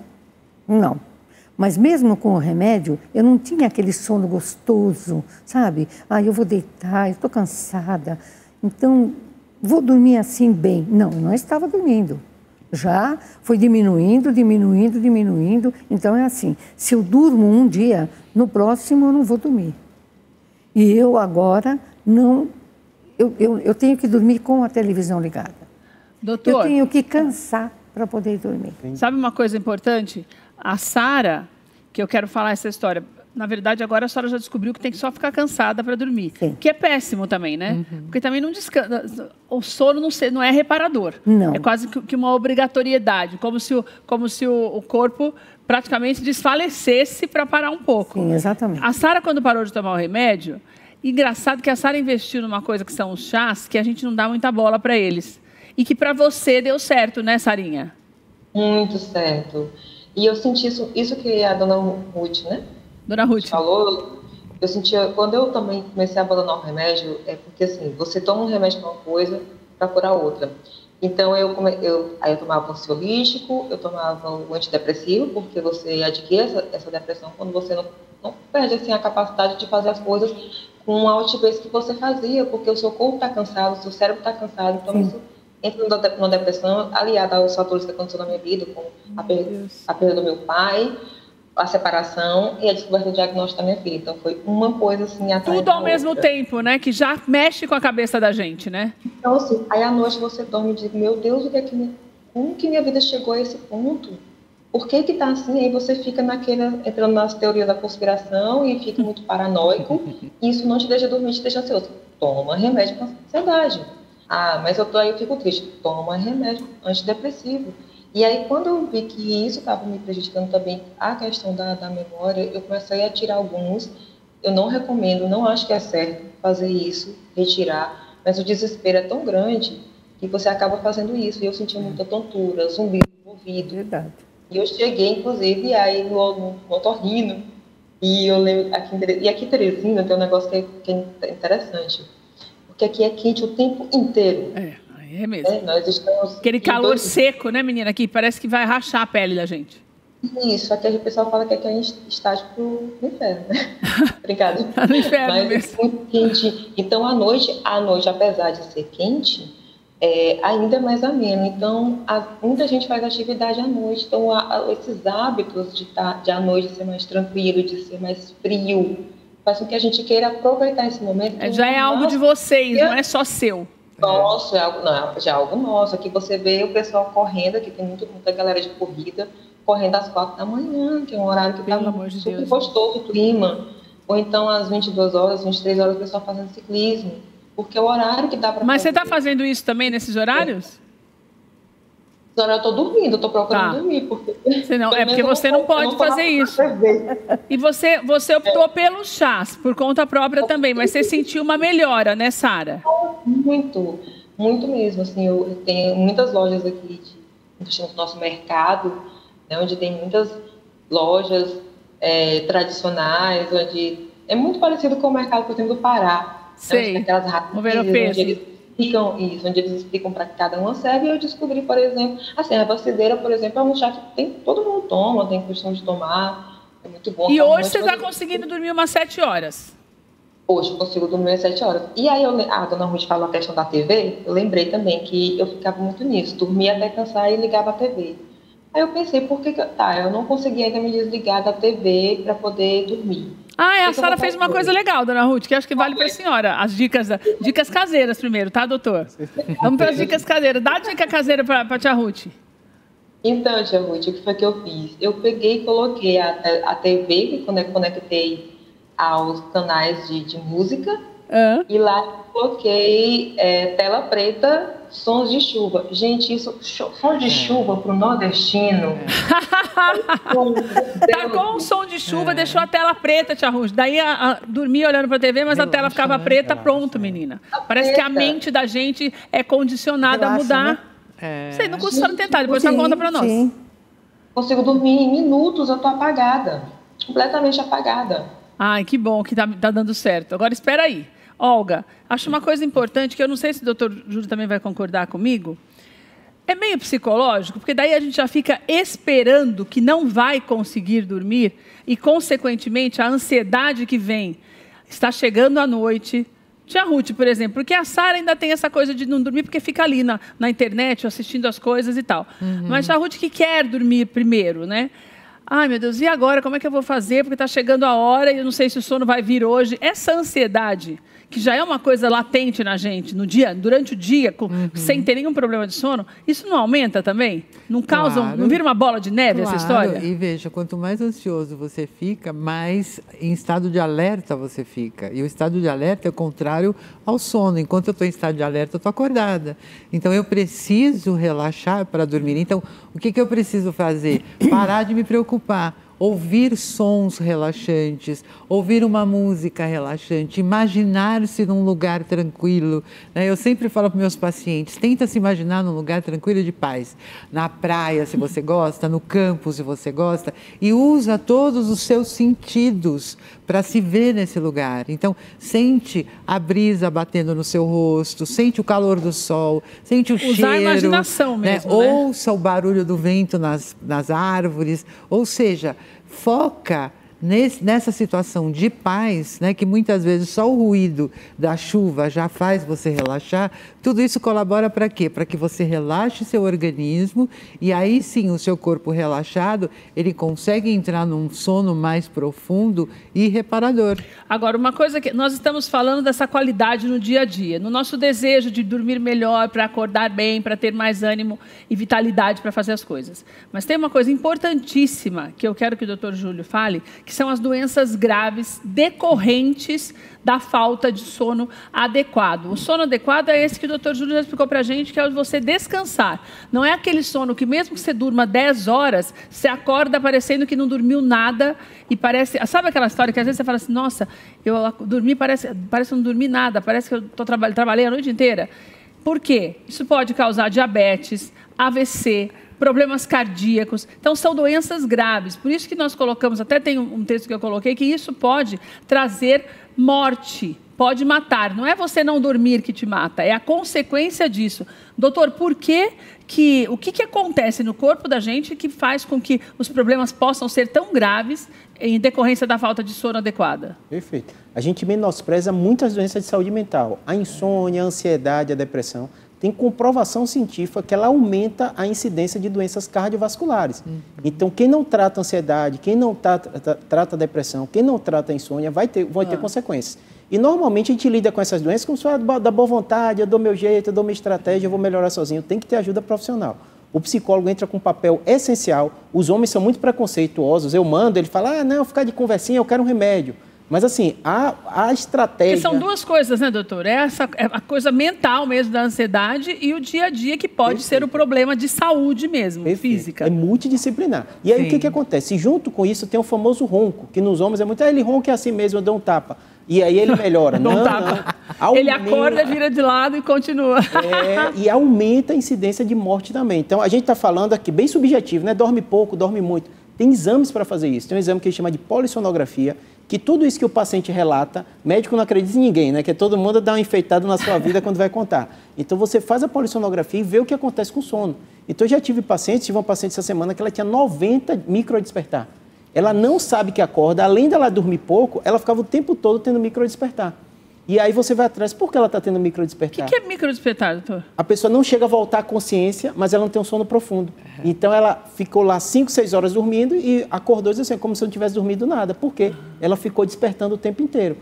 Mas mesmo com o remédio, eu não tinha aquele sono gostoso, sabe? Eu vou deitar, eu estou cansada. Então... vou dormir assim bem. Não, eu não estava dormindo. Já foi diminuindo. Então é assim, se eu durmo um dia, no próximo eu não vou dormir. E eu agora não... Eu tenho que dormir com a televisão ligada. Doutor... eu tenho que cansar para poder dormir. Sabe uma coisa importante? A Sara, que eu quero falar essa história... Na verdade, agora a senhora já descobriu que tem que só ficar cansada para dormir. Sim. Que é péssimo também, né? Porque também não descansa. O sono não é reparador. Não. É quase que uma obrigatoriedade. Como se o corpo praticamente desfalecesse para parar um pouco. Sim, exatamente. A Sara, quando parou de tomar o remédio, engraçado que a Sara investiu numa coisa que são os chás, que a gente não dá muita bola para eles. E que para você deu certo, né, Sarinha? Muito certo. E eu senti isso que a dona Ruth, né? Dona Ruth. Falou, Eu sentia, quando eu também comecei a abandonar o remédio, é porque assim, você toma um remédio para uma coisa para curar outra. Então, aí eu tomava o ansiolítico, eu tomava o antidepressivo, porque você adquire essa depressão quando você não perde assim, a capacidade de fazer as coisas com a altivez que você fazia, porque o seu corpo está cansado, o seu cérebro está cansado, então isso entra numa depressão, aliada aos fatores que aconteceram na minha vida, como a perda do meu pai, a separação e a descoberta do diagnóstico da minha filha. Então, foi uma coisa assim atrás Tudo ao mesmo tempo, né? Que já mexe com a cabeça da gente, né? Então, assim, aí à noite você dorme e diz, meu Deus, como que minha vida chegou a esse ponto? Por que que tá assim? Aí você fica entrando nas teorias da conspiração e fica muito paranoico. E isso não te deixa dormir, te deixa ansioso. Toma remédio para ansiedade. Ah, mas aí eu fico triste. Toma remédio antidepressivo. E aí, quando eu vi que isso estava me prejudicando também, a questão da memória, eu comecei a tirar alguns. Eu não recomendo, não acho que é certo fazer isso, retirar, mas o desespero é tão grande que você acaba fazendo isso. E eu sentia muita tontura, zumbido no ouvido. Verdade. E eu cheguei, inclusive, aí no otorrino, e eu lembro, aqui em Teresina tem um negócio que é interessante, porque aqui é quente o tempo inteiro. É mesmo. Nós estamos aquele calor seco, né, menina? Aqui parece que vai rachar a pele da gente. Isso, aqui o pessoal fala que aqui a gente está no inferno, né? Obrigada. Tá no inferno mas mesmo. É muito quente. Então, à noite, apesar de ser quente, ainda é mais ameno. Então, muita gente faz atividade à noite. Então, esses hábitos de à noite ser mais tranquilo, de ser mais frio, faz com que a gente queira aproveitar esse momento. Já é algo de vocês, não é só seu. Nossa, já é algo nosso. Aqui você vê o pessoal correndo, aqui tem muita galera de corrida, correndo às 4 da manhã, que é um horário que está super gostoso o clima. Ou então às 22 horas, 23 horas, o pessoal fazendo ciclismo. Porque é o horário que dá para fazer. Mas você está fazendo isso também nesses horários? Eu estou dormindo, estou procurando dormir. Porque porque você não pode fazer isso. E você optou pelos chás, por conta própria também, mas você sentiu uma melhora, né, Sara? Muito, muito mesmo. Assim, eu tenho muitas lojas aqui no nosso mercado, né, onde tem muitas lojas tradicionais, onde é muito parecido com o mercado, por exemplo, do Pará. Sei, né, aquelas rápidas, onde eles explicam para que cada uma serve. E eu descobri, por exemplo, assim, a vacideira, por exemplo, é um chá que todo mundo toma, tem questão de tomar, é muito bom. E hoje você está conseguindo dormir umas 7 horas? Hoje eu consigo dormir às 7 horas. E aí a dona Ruth falou a questão da TV, eu lembrei também que eu ficava muito nisso, dormia até cansar e ligava a TV. Aí eu pensei, eu não consegui ainda me desligar da TV para poder dormir. A Sara fez uma coisa legal, dona Ruth, que acho que vale para a senhora. As dicas caseiras primeiro, tá, doutor? Vamos para as dicas caseiras. Dá a dica caseira para a tia Ruth. Então, tia Ruth, o que foi que eu fiz? Eu peguei e coloquei a TV, que conectei aos canais de música, e lá coloquei tela preta, sons de chuva. Gente, sons de chuva para o nordestino. Tacou um som de chuva, deixou a tela preta, tia Ruth. Daí dormia olhando para a TV, mas a tela ficava preta, pronto, menina. Parece que a mente da gente é condicionada a mudar. Sei, não custa só tentar, depois você conta para nós. Sim. Consigo dormir em minutos, eu tô apagada. Completamente apagada. Ai, que bom que tá dando certo. Agora, espera aí. Olga, acho uma coisa importante, que eu não sei se o doutor Júlio também vai concordar comigo. É meio psicológico, porque daí a gente já fica esperando que não vai conseguir dormir e, consequentemente, a ansiedade que vem está chegando à noite. Tia Ruth, por exemplo, porque a Sara ainda tem essa coisa de não dormir porque fica ali na internet assistindo as coisas e tal. Mas tia Ruth que quer dormir primeiro, né? Ai, meu Deus, e agora? Como é que eu vou fazer? Porque está chegando a hora e eu não sei se o sono vai vir hoje. Essa ansiedade, que já é uma coisa latente na gente, durante o dia, sem ter nenhum problema de sono, isso não aumenta também? Não causa, não vira uma bola de neve essa história? E veja, quanto mais ansioso você fica, mais em estado de alerta você fica. E o estado de alerta é o contrário ao sono. Enquanto eu estou em estado de alerta, eu estou acordada. Então, eu preciso relaxar para dormir. Então, o que eu preciso fazer? Parar de me preocupar. Ouvir sons relaxantes, ouvir uma música relaxante, imaginar-se num lugar tranquilo. Eu sempre falo para meus pacientes, tenta se imaginar num lugar tranquilo de paz. Na praia, se você gosta, no campo, se você gosta, e usa todos os seus sentidos para se ver nesse lugar. Então, sente a brisa batendo no seu rosto, sente o calor do sol, sente o cheiro. Usar a imaginação mesmo, né? Ouça o barulho do vento nas árvores, ou seja, foca nessa situação de paz, né, que muitas vezes só o ruído da chuva já faz você relaxar. Tudo isso colabora para quê? Para que você relaxe seu organismo e aí sim o seu corpo relaxado, ele consegue entrar num sono mais profundo e reparador. Agora, uma coisa que nós estamos falando dessa qualidade no dia a dia, no nosso desejo de dormir melhor, para acordar bem, para ter mais ânimo e vitalidade para fazer as coisas. Mas tem uma coisa importantíssima que eu quero que o Dr. Júlio fale, que são as doenças graves decorrentes da falta de sono adequado. O sono adequado é esse que o Dr. Júlio já explicou para a gente, que é você descansar. Não é aquele sono que mesmo que você durma 10 horas, você acorda parecendo que não dormiu nada e parece... Sabe aquela história que às vezes você fala assim, nossa, eu dormi, parece que não dormi nada, parece que eu trabalhei a noite inteira. Por quê? Isso pode causar diabetes, AVC, problemas cardíacos. Então, são doenças graves. Por isso que nós colocamos, até tem um texto que eu coloquei, que isso pode trazer morte, pode matar. Não é você não dormir que te mata, é a consequência disso. Doutor, o que acontece no corpo da gente que faz com que os problemas possam ser tão graves em decorrência da falta de sono adequada? Perfeito. A gente menospreza muitas doenças de saúde mental. A insônia, a ansiedade, a depressão. Tem comprovação científica que ela aumenta a incidência de doenças cardiovasculares. Então, quem não trata ansiedade, quem não trata depressão, quem não trata insônia, vai ter consequências. E, normalmente, a gente lida com essas doenças como se fosse da boa vontade, eu dou meu jeito, eu dou minha estratégia, eu vou melhorar sozinho. Tem que ter ajuda profissional. O psicólogo entra com um papel essencial. Os homens são muito preconceituosos. Eu mando, ele fala, não, ficar de conversinha, eu quero um remédio. Mas, assim, a estratégia... Que são duas coisas, né, doutor? É a coisa mental mesmo da ansiedade e o dia a dia que pode ser o problema de saúde mesmo, física. É multidisciplinar. E aí, o que acontece? Junto com isso, tem o famoso ronco, que nos homens é muito... ele ronca é assim mesmo, eu dou um tapa. E aí ele melhora. Não. Ele acorda, vira de lado e continua. E aumenta a incidência de morte também. Então, a gente está falando aqui bem subjetivo, né? Dorme pouco, dorme muito. Tem exames para fazer isso. Tem um exame que a gente chama de polissonografia, que tudo isso que o paciente relata, médico não acredita em ninguém, né? Que todo mundo dá uma enfeitada na sua vida quando vai contar. Então, você faz a polissonografia e vê o que acontece com o sono. Então, eu já tive uma paciente essa semana que ela tinha 90 microdespertar. Ela não sabe que acorda, além dela dormir pouco, ela ficava o tempo todo tendo microdespertar. E aí você vai atrás, por que ela está tendo microdespertar? O que é microdespertar, doutor? A pessoa não chega a voltar à consciência, mas ela não tem um sono profundo. Então, ela ficou lá 5, 6 horas dormindo e acordou assim, como se não tivesse dormido nada. Por quê? Ela ficou despertando o tempo inteiro.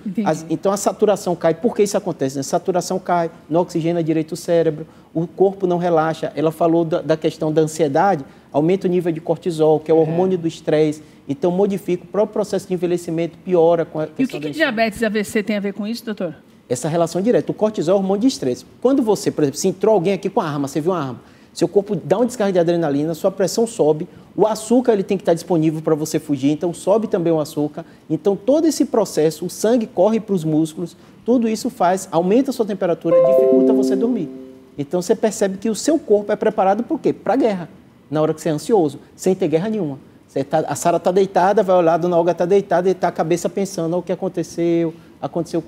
Então, a saturação cai. Por que isso acontece? A saturação cai, não oxigena direito o cérebro, o corpo não relaxa. Ela falou da questão da ansiedade, aumenta o nível de cortisol, que é o hormônio do estresse. Então, modifica o próprio processo de envelhecimento, piora com a questão. E o que diabetes e AVC tem a ver com isso, doutor? Essa relação direta. O cortisol é o hormônio de estresse. Quando você, por exemplo, se entrou alguém aqui com a arma, você viu uma arma, seu corpo dá uma descarga de adrenalina, sua pressão sobe, o açúcar ele tem que estar disponível para você fugir, então sobe também o açúcar. Então, todo esse processo, o sangue corre para os músculos, tudo isso aumenta a sua temperatura, dificulta você dormir. Então, você percebe que o seu corpo é preparado para o quê? Para a guerra, na hora que você é ansioso, sem ter guerra nenhuma. A Sara está deitada, vai olhar, a dona Olga está deitada e está a cabeça pensando o que aconteceu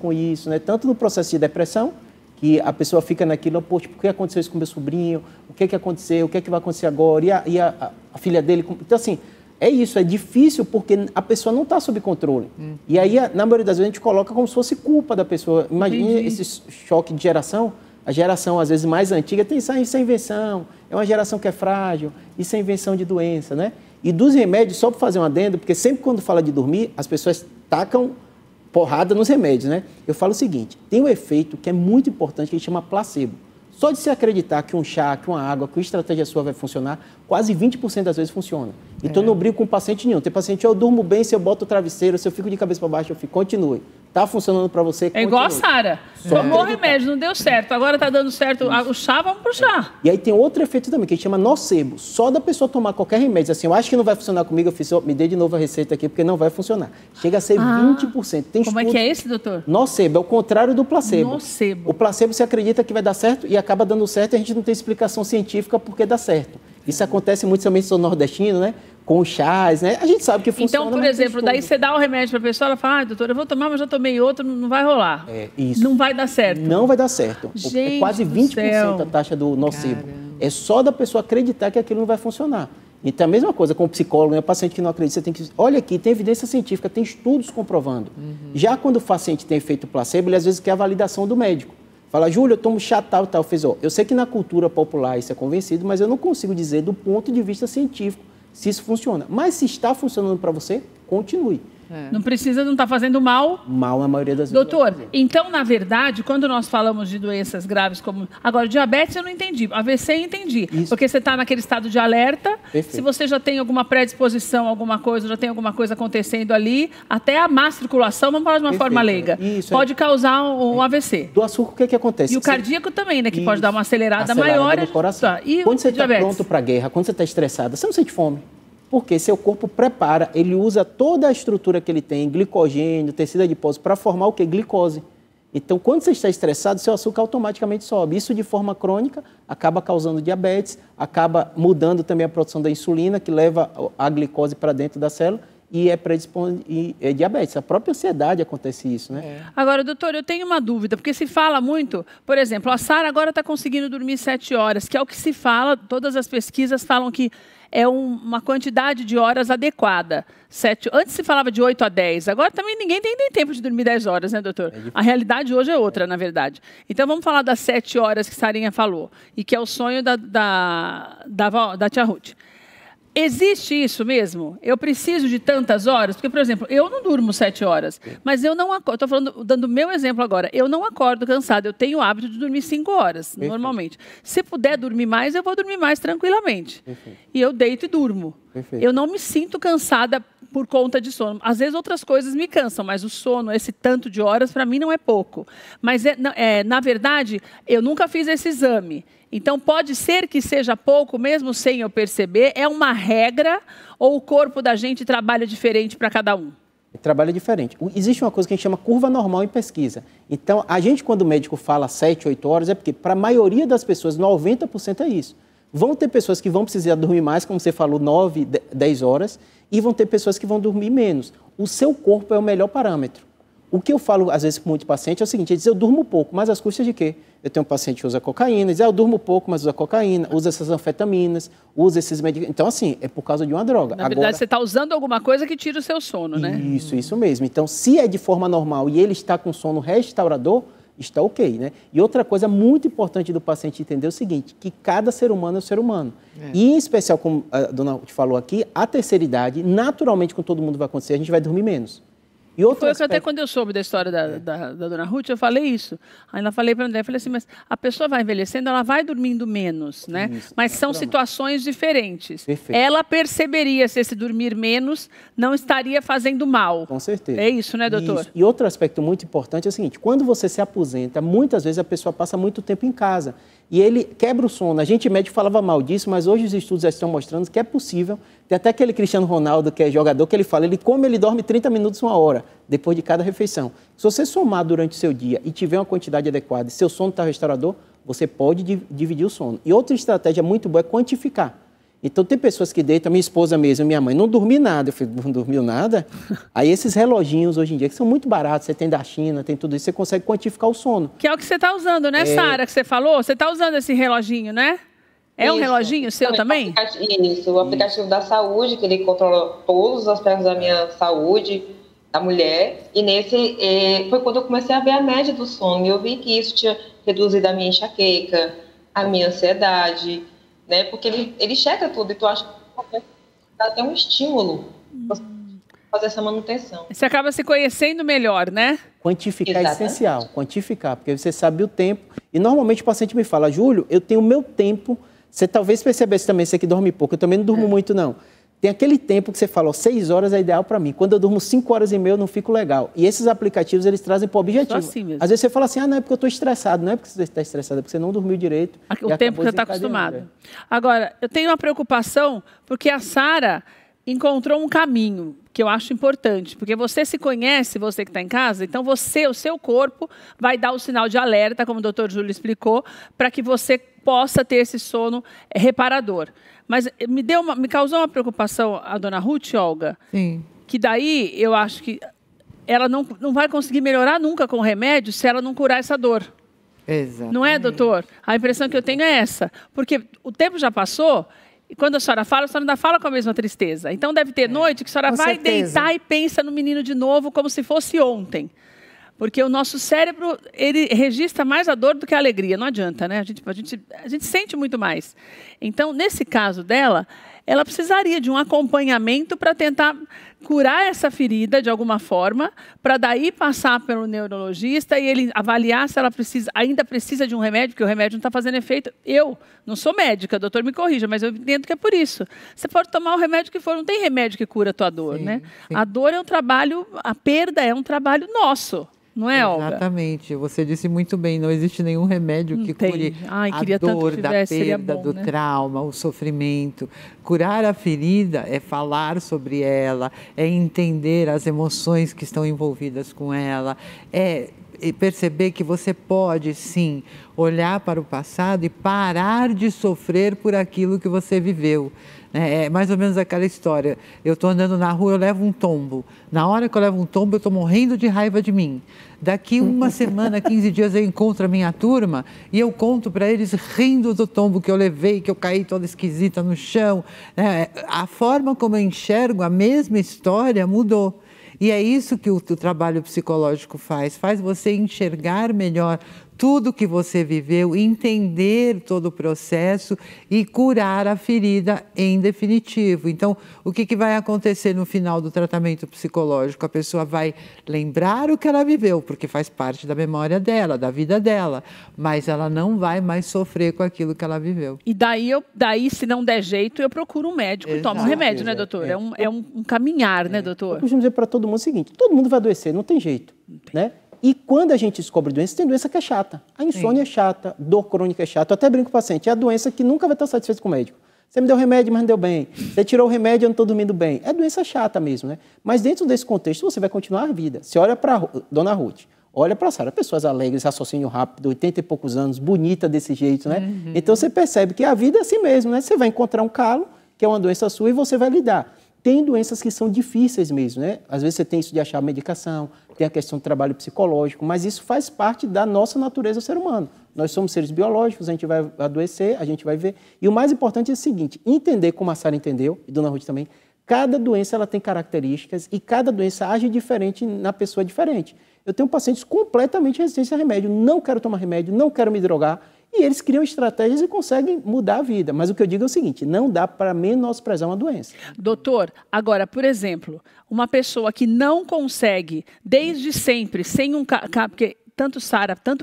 com isso, né? Tanto no processo de depressão, que a pessoa fica naquilo, poxa, por que aconteceu isso com meu sobrinho? O que aconteceu? O que vai acontecer agora? E a filha dele? Então, assim, é isso, é difícil porque a pessoa não está sob controle. E aí, na maioria das vezes, a gente coloca como se fosse culpa da pessoa. Imagina esse choque de geração. A geração, às vezes, mais antiga, tem isso é invenção, é uma geração que é frágil, isso é invenção de doença, né? E dos remédios, só para fazer um adendo, porque sempre quando fala de dormir, as pessoas tacam porrada nos remédios, né? Eu falo o seguinte, tem um efeito que é muito importante, que a gente chama placebo. Só de se acreditar que um chá, que uma água, que uma estratégia sua vai funcionar, quase 20% das vezes funciona. Então, eu não brigo com paciente nenhum. Tem paciente, eu durmo bem se eu boto o travesseiro, se eu fico de cabeça para baixo, eu fico, continue. Está funcionando para você, continue. É igual a Sara. Tomou remédio, não deu certo. Agora está dando certo o chá, vamos pro chá. E aí tem outro efeito também, que a gente chama nocebo. Só da pessoa tomar qualquer remédio, assim, eu acho que não vai funcionar comigo, eu fiz, me dê de novo a receita aqui, porque não vai funcionar. Chega a ser 20%. Tem como é que é esse, doutor? Nocebo, é o contrário do placebo. Nocebo. O placebo você acredita que vai dar certo e acaba dando certo e a gente não tem explicação científica porque dá certo. Isso acontece muito também no nordestino, né? Com chás, né? A gente sabe que funciona. Então, por exemplo, daí você dá o remédio para a pessoa, ela fala, doutora, eu vou tomar, mas já tomei outro, não vai rolar. Isso. Não vai dar certo. Não vai dar certo. Gente, é quase 20% a taxa do nocivo. Caramba. É só da pessoa acreditar que aquilo não vai funcionar. Então, a mesma coisa com o psicólogo, né? O paciente que não acredita, você tem que... Olha aqui, tem evidência científica, tem estudos comprovando. Já quando o paciente tem efeito placebo, ele às vezes quer a validação do médico. Fala, Júlio, eu tomo chá tal, tal. Eu sei que na cultura popular isso é convencido, mas eu não consigo dizer do ponto de vista científico se isso funciona. Mas se está funcionando para você, continue. Não precisa, não está fazendo mal. Mal na maioria das vezes. Doutor, então, na verdade, quando nós falamos de doenças graves como... Agora, diabetes eu não entendi. AVC eu entendi. Isso. Porque você está naquele estado de alerta. Perfeito. Se você já tem alguma predisposição, alguma coisa, já tem alguma coisa acontecendo ali, até a má circulação, vamos falar de uma Perfeito. forma leiga, Isso, pode causar um AVC. Do açúcar, o que acontece? E o cardíaco também, né? Que pode dar uma acelerada Acelerada maior. do coração. Tá. E quando você o está diabetes? pronto para a guerra, quando você está estressada, você não sente fome. Porque seu corpo prepara, ele usa toda a estrutura que ele tem, glicogênio, tecido adiposo, para formar o quê? Glicose. Então, quando você está estressado, seu açúcar automaticamente sobe. Isso, de forma crônica, acaba causando diabetes, acaba mudando também a produção da insulina, que leva a glicose para dentro da célula e é diabetes. A própria ansiedade acontece isso, né? Agora, doutor, eu tenho uma dúvida, porque se fala muito, por exemplo, a Sara agora está conseguindo dormir 7 horas, que é o que se fala, todas as pesquisas falam que é uma quantidade de horas adequada. Antes se falava de 8 a 10, agora também ninguém tem nem tempo de dormir 10 horas, né, doutor? A realidade hoje é outra, na verdade. Então vamos falar das 7 horas que Sarinha falou, e que é o sonho da tia Ruth. Existe isso mesmo? Eu preciso de tantas horas? Porque, por exemplo, eu não durmo 7 horas, mas eu não acordo. Estou dando o meu exemplo agora. Eu não acordo cansada. Eu tenho o hábito de dormir 5 horas, normalmente. Se puder dormir mais, eu vou dormir mais tranquilamente. E eu deito e durmo. Eu não me sinto cansada por conta de sono. Às vezes outras coisas me cansam, mas o sono, esse tanto de horas, para mim não é pouco. Mas, na verdade, eu nunca fiz esse exame. Então, pode ser que seja pouco, mesmo sem eu perceber. É uma regra ou o corpo da gente trabalha diferente para cada um? Trabalha diferente. Existe uma coisa que a gente chama curva normal em pesquisa. Então, a gente, quando o médico fala 7, 8 horas, é porque, para a maioria das pessoas, 90% é isso. Vão ter pessoas que vão precisar dormir mais, como você falou, 9, 10 horas, e vão ter pessoas que vão dormir menos. O seu corpo é o melhor parâmetro. O que eu falo, às vezes, com muito paciente é o seguinte, diz, eu durmo pouco, mas às custas de quê? Eu tenho um paciente que usa cocaína, diz, eu durmo pouco, mas usa cocaína, usa essas anfetaminas, usa esses medicamentos. Então, assim, é por causa de uma droga. Na verdade, você está usando alguma coisa que tira o seu sono, né? Isso mesmo. Então, se é de forma normal e ele está com sono restaurador, está ok, né? E outra coisa muito importante do paciente entender é o seguinte, que cada ser humano é um ser humano. E, em especial, como a dona Ruth falou aqui, a terceira idade, naturalmente, com todo mundo vai acontecer, a gente vai dormir menos. E outro Foi aspecto... até quando eu soube da história da dona Ruth, eu falei isso. Ainda falei para a André, falei assim, mas a pessoa vai envelhecendo, ela vai dormindo menos, né? Isso, mas são situações diferentes. Perfeito. Ela perceberia se esse dormir menos não estaria fazendo mal. Com certeza. É isso, né, doutor? Isso. E outro aspecto muito importante é o seguinte, quando você se aposenta, muitas vezes a pessoa passa muito tempo em casa e ele quebra o sono. A gente médico falava mal disso, mas hoje os estudos já estão mostrando que é possível. Tem até aquele Cristiano Ronaldo, que é jogador, que ele fala, ele dorme 30 minutos, 1 hora, depois de cada refeição. Se você somar durante o seu dia e tiver uma quantidade adequada e seu sono está restaurador, você pode dividir o sono. E outra estratégia muito boa é quantificar. Então, tem pessoas que deitam, minha esposa mesmo, minha mãe, não dormi nada. Eu falei, não dormiu nada? Aí, esses reloginhos hoje em dia, que são muito baratos, você tem da China, tem tudo isso, você consegue quantificar o sono. Que é o que você está usando, né, Sara, que você falou? Você está usando esse reloginho, né? É um reloginho seu também? Isso, o aplicativo da saúde, que ele controla todos os aspectos da minha saúde, da mulher. E nesse, foi quando eu comecei a ver a média do sono. E eu vi que isso tinha reduzido a minha enxaqueca, a minha ansiedade, né? Porque ele checa tudo, então eu acho que dá até um estímulo para fazer essa manutenção. Você acaba se conhecendo melhor, né? Quantificar é essencial, quantificar, porque você sabe o tempo. E normalmente o paciente me fala, Júlio, eu tenho o meu tempo. Você talvez percebesse também, você que dorme pouco, eu também não durmo muito, não. Tem aquele tempo que você fala, 6 horas é ideal para mim. Quando eu durmo 5 horas e meia, eu não fico legal. E esses aplicativos, eles trazem para o objetivo. Assim mesmo. Às vezes você fala assim, não é porque eu estou estressado. Não é porque você está estressado, é porque você não dormiu direito. O tempo que você está acostumado. Agora, eu tenho uma preocupação, porque a Sara, encontrou um caminho que eu acho importante, porque você se conhece, você que está em casa, então o seu corpo vai dar o sinal de alerta, como o doutor Júlio explicou, para que você possa ter esse sono reparador. Mas me causou uma preocupação a dona Ruth, Olga, Sim. que daí eu acho que ela não vai conseguir melhorar nunca com o remédio se ela não curar essa dor. Exatamente. Não é, doutor? A impressão que eu tenho é essa. Porque o tempo já passou e quando a senhora ainda fala com a mesma tristeza. Então deve ter noite que a senhora vai deitar e pensa no menino de novo como se fosse ontem. Porque o nosso cérebro, ele registra mais a dor do que a alegria. Não adianta, né? A gente sente muito mais. Então, nesse caso dela, ela precisaria de um acompanhamento para tentar curar essa ferida de alguma forma, para daí passar pelo neurologista e ele avaliar se ela ainda precisa de um remédio, porque o remédio não está fazendo efeito. Eu não sou médica, doutor me corrija, mas eu entendo que é por isso. Você pode tomar o remédio que for, não tem remédio que cura a tua dor, né? Sim. A dor é um trabalho, a perda é um trabalho nosso. Não é, Olga? Exatamente. Você disse muito bem, não existe nenhum remédio que cure a dor da perda, do trauma, o sofrimento. Curar a ferida é falar sobre ela, é entender as emoções que estão envolvidas com ela, é perceber que você pode, sim, olhar para o passado e parar de sofrer por aquilo que você viveu. É mais ou menos aquela história. Eu estou andando na rua, eu levo um tombo. Na hora que eu levo um tombo, eu estou morrendo de raiva de mim. Daqui uma semana, 15 dias, eu encontro a minha turma e eu conto para eles rindo do tombo que eu levei, que eu caí toda esquisita no chão. A forma como eu enxergo a mesma história mudou. E é isso que o trabalho psicológico faz você enxergar melhor tudo que você viveu, entender todo o processo e curar a ferida em definitivo. Então, o que vai acontecer no final do tratamento psicológico? A pessoa vai lembrar o que ela viveu, porque faz parte da memória dela, da vida dela, mas ela não vai mais sofrer com aquilo que ela viveu. E daí se não der jeito, eu procuro um médico e tomo um remédio, né, doutor? É um caminhar, né, doutor? Eu costumo dizer para todo mundo o seguinte, todo mundo vai adoecer, não tem jeito, né? E quando a gente descobre doença, tem doença que é chata. A insônia é chata, dor crônica é chata. Eu até brinco com o paciente, é a doença que nunca vai estar satisfeito com o médico. Você me deu remédio, mas não deu bem. Você tirou o remédio, eu não estou dormindo bem. É doença chata mesmo, né? Mas dentro desse contexto, você vai continuar a vida. Você olha para dona Ruth, olha para a Sara, pessoas alegres, raciocínio rápido, 80 e poucos anos, bonita desse jeito, né? Uhum. Então você percebe que a vida é assim mesmo, né? Você vai encontrar um calo, que é uma doença sua, e você vai lidar. Tem doenças que são difíceis mesmo, né? Às vezes você tem isso de achar medicação, tem a questão do trabalho psicológico, mas isso faz parte da nossa natureza ser humano. Nós somos seres biológicos, a gente vai adoecer, a gente vai ver. E o mais importante é o seguinte, entender como a Sara entendeu, e dona Ruth também, cada doença ela tem características e cada doença age diferente na pessoa diferente. Eu tenho pacientes completamente resistentes a remédio, não quero tomar remédio, não quero me drogar, e eles criam estratégias e conseguem mudar a vida. Mas o que eu digo é o seguinte, não dá para menosprezar uma doença. Doutor, agora, por exemplo, uma pessoa que não consegue, desde sempre, sem um... Porque tanto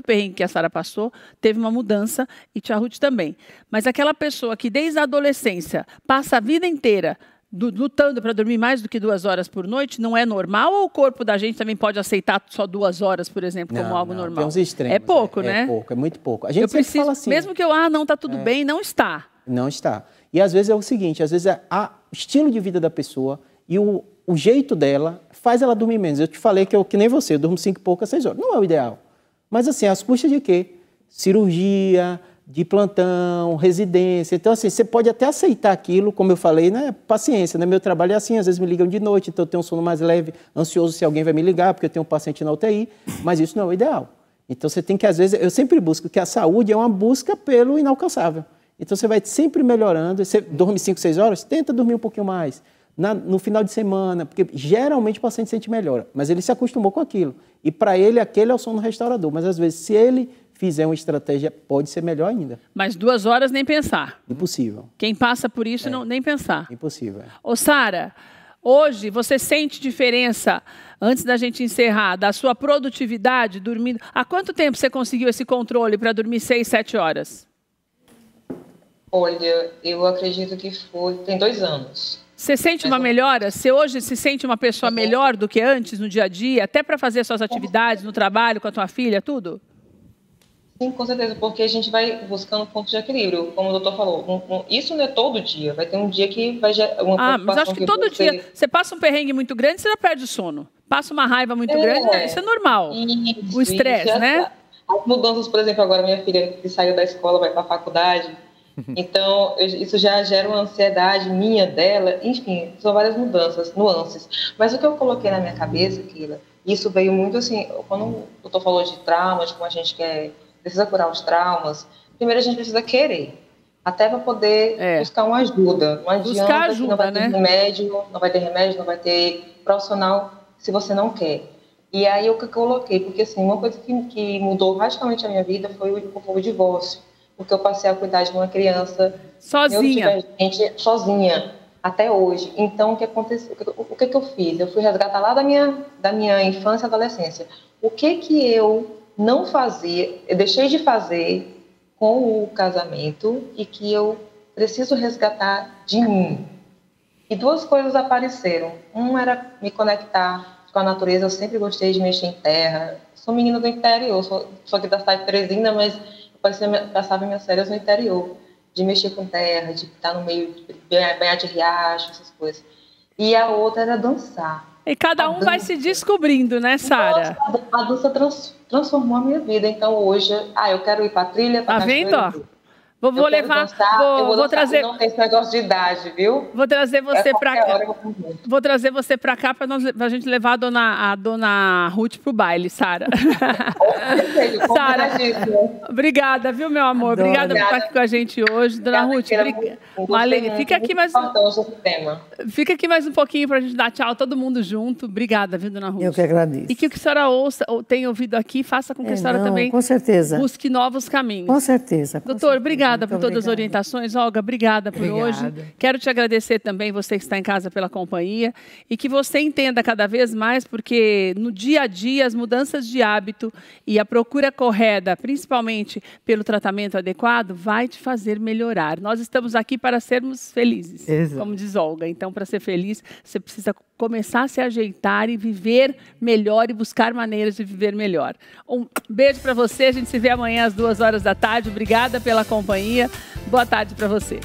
perrengue que a Sara passou, teve uma mudança, e tia Ruth também. Mas aquela pessoa que desde a adolescência passa a vida inteira lutando para dormir mais do que 2 horas por noite, não é normal ou o corpo da gente também pode aceitar só 2 horas, por exemplo, como algo normal? Tem uns extremos. É pouco, né? É pouco, é muito pouco. A gente sempre fala assim. Mesmo que não está tudo bem, não está. Não está. E às vezes é o seguinte, às vezes o estilo de vida da pessoa e o jeito dela faz ela dormir menos. Eu te falei que nem você, eu durmo 5 e poucas, 6 horas. Não é o ideal. Mas assim, às custas de quê? Cirurgia, de plantão, residência. Então, assim, você pode até aceitar aquilo, como eu falei, né? Paciência, né? Meu trabalho é assim, às vezes me ligam de noite, então eu tenho um sono mais leve, ansioso se alguém vai me ligar, porque eu tenho um paciente na UTI, mas isso não é o ideal. Então, você tem que, às vezes, eu sempre busco que a saúde é uma busca pelo inalcançável. Então, você vai sempre melhorando, você dorme 5, 6 horas, tenta dormir um pouquinho mais. No final de semana, porque geralmente o paciente sente melhora, mas ele se acostumou com aquilo. E para ele, aquele é o sono restaurador. Mas às vezes, se ele fizer uma estratégia, pode ser melhor ainda. Mas 2 horas nem pensar. Impossível. Quem passa por isso, nem pensar. Impossível. Ô, Sara, hoje você sente diferença, antes da gente encerrar, da sua produtividade dormindo? Há quanto tempo você conseguiu esse controle para dormir 6, 7 horas? Olha, eu acredito que tem 2 anos. Você sente uma melhora? Você hoje se sente uma pessoa melhor do que antes, no dia a dia, até para fazer suas atividades no trabalho, com a tua filha, tudo? Sim, com certeza, porque a gente vai buscando pontos de equilíbrio, como o doutor falou. Isso não é todo dia, vai ter um dia que vai gerar uma preocupação. Mas acho que todo dia, você passa um perrengue muito grande, você já perde o sono. Passa uma raiva muito grande, isso é normal. O estresse, né? As mudanças, por exemplo, agora minha filha que saiu da escola, vai para a faculdade, então isso já gera uma ansiedade minha, dela, enfim, são várias mudanças, nuances. Mas o que eu coloquei na minha cabeça, Keila, isso veio muito assim, quando o doutor falou de traumas, como a gente precisa curar os traumas, primeiro a gente precisa querer, até para poder buscar uma ajuda. Não adianta buscar ajuda, que não vai ter remédio, não vai ter profissional se você não quer. E aí eu coloquei, porque assim, uma coisa que mudou radicalmente a minha vida foi o divórcio, porque eu passei a cuidar de uma criança sozinha, sozinha, até hoje. Então, o que aconteceu? O que eu fiz? Eu fui resgatar lá da minha infância e adolescência. O que eu não fazia, eu deixei de fazer com o casamento e que eu preciso resgatar de mim. E duas coisas apareceram. Um era me conectar com a natureza. Eu sempre gostei de mexer em terra. Sou menina do interior, sou aqui da cidade de Teresina, mas eu passava minhas férias no interior, de mexer com terra, de estar no meio, de banhar de riacho, essas coisas. E a outra era dançar. E cada um vai se descobrindo, né, Sara? A dança transformou a minha vida. Então hoje, eu quero ir para a trilha, para tá vendo, ó? Vou levar, vou trazer. Não tem esse negócio de idade, viu? Vou trazer você para cá. Vou trazer você para cá para a gente levar a dona Ruth pro baile, Sara. Sara, obrigada, viu, meu amor? Obrigada por estar aqui com a gente hoje, dona Ruth. Fica aqui mais. Fica aqui mais um pouquinho para a gente dar tchau todo mundo junto. Obrigada, viu, dona Ruth? Eu que agradeço. E que o que a senhora ouça ou tenha ouvido aqui faça com que a senhora também. Com certeza. Busque novos caminhos. Com certeza. Doutor, obrigada por todas as orientações. Olga, obrigada por hoje. Quero te agradecer também, você que está em casa, pela companhia. E que você entenda cada vez mais, porque no dia a dia, as mudanças de hábito e a procura correta, principalmente pelo tratamento adequado, vai te fazer melhorar. Nós estamos aqui para sermos felizes, como diz Olga. Então, para ser feliz, você precisa começar a se ajeitar e viver melhor e buscar maneiras de viver melhor. Um beijo para você. A gente se vê amanhã às 2h da tarde. Obrigada pela companhia. Boa tarde para você.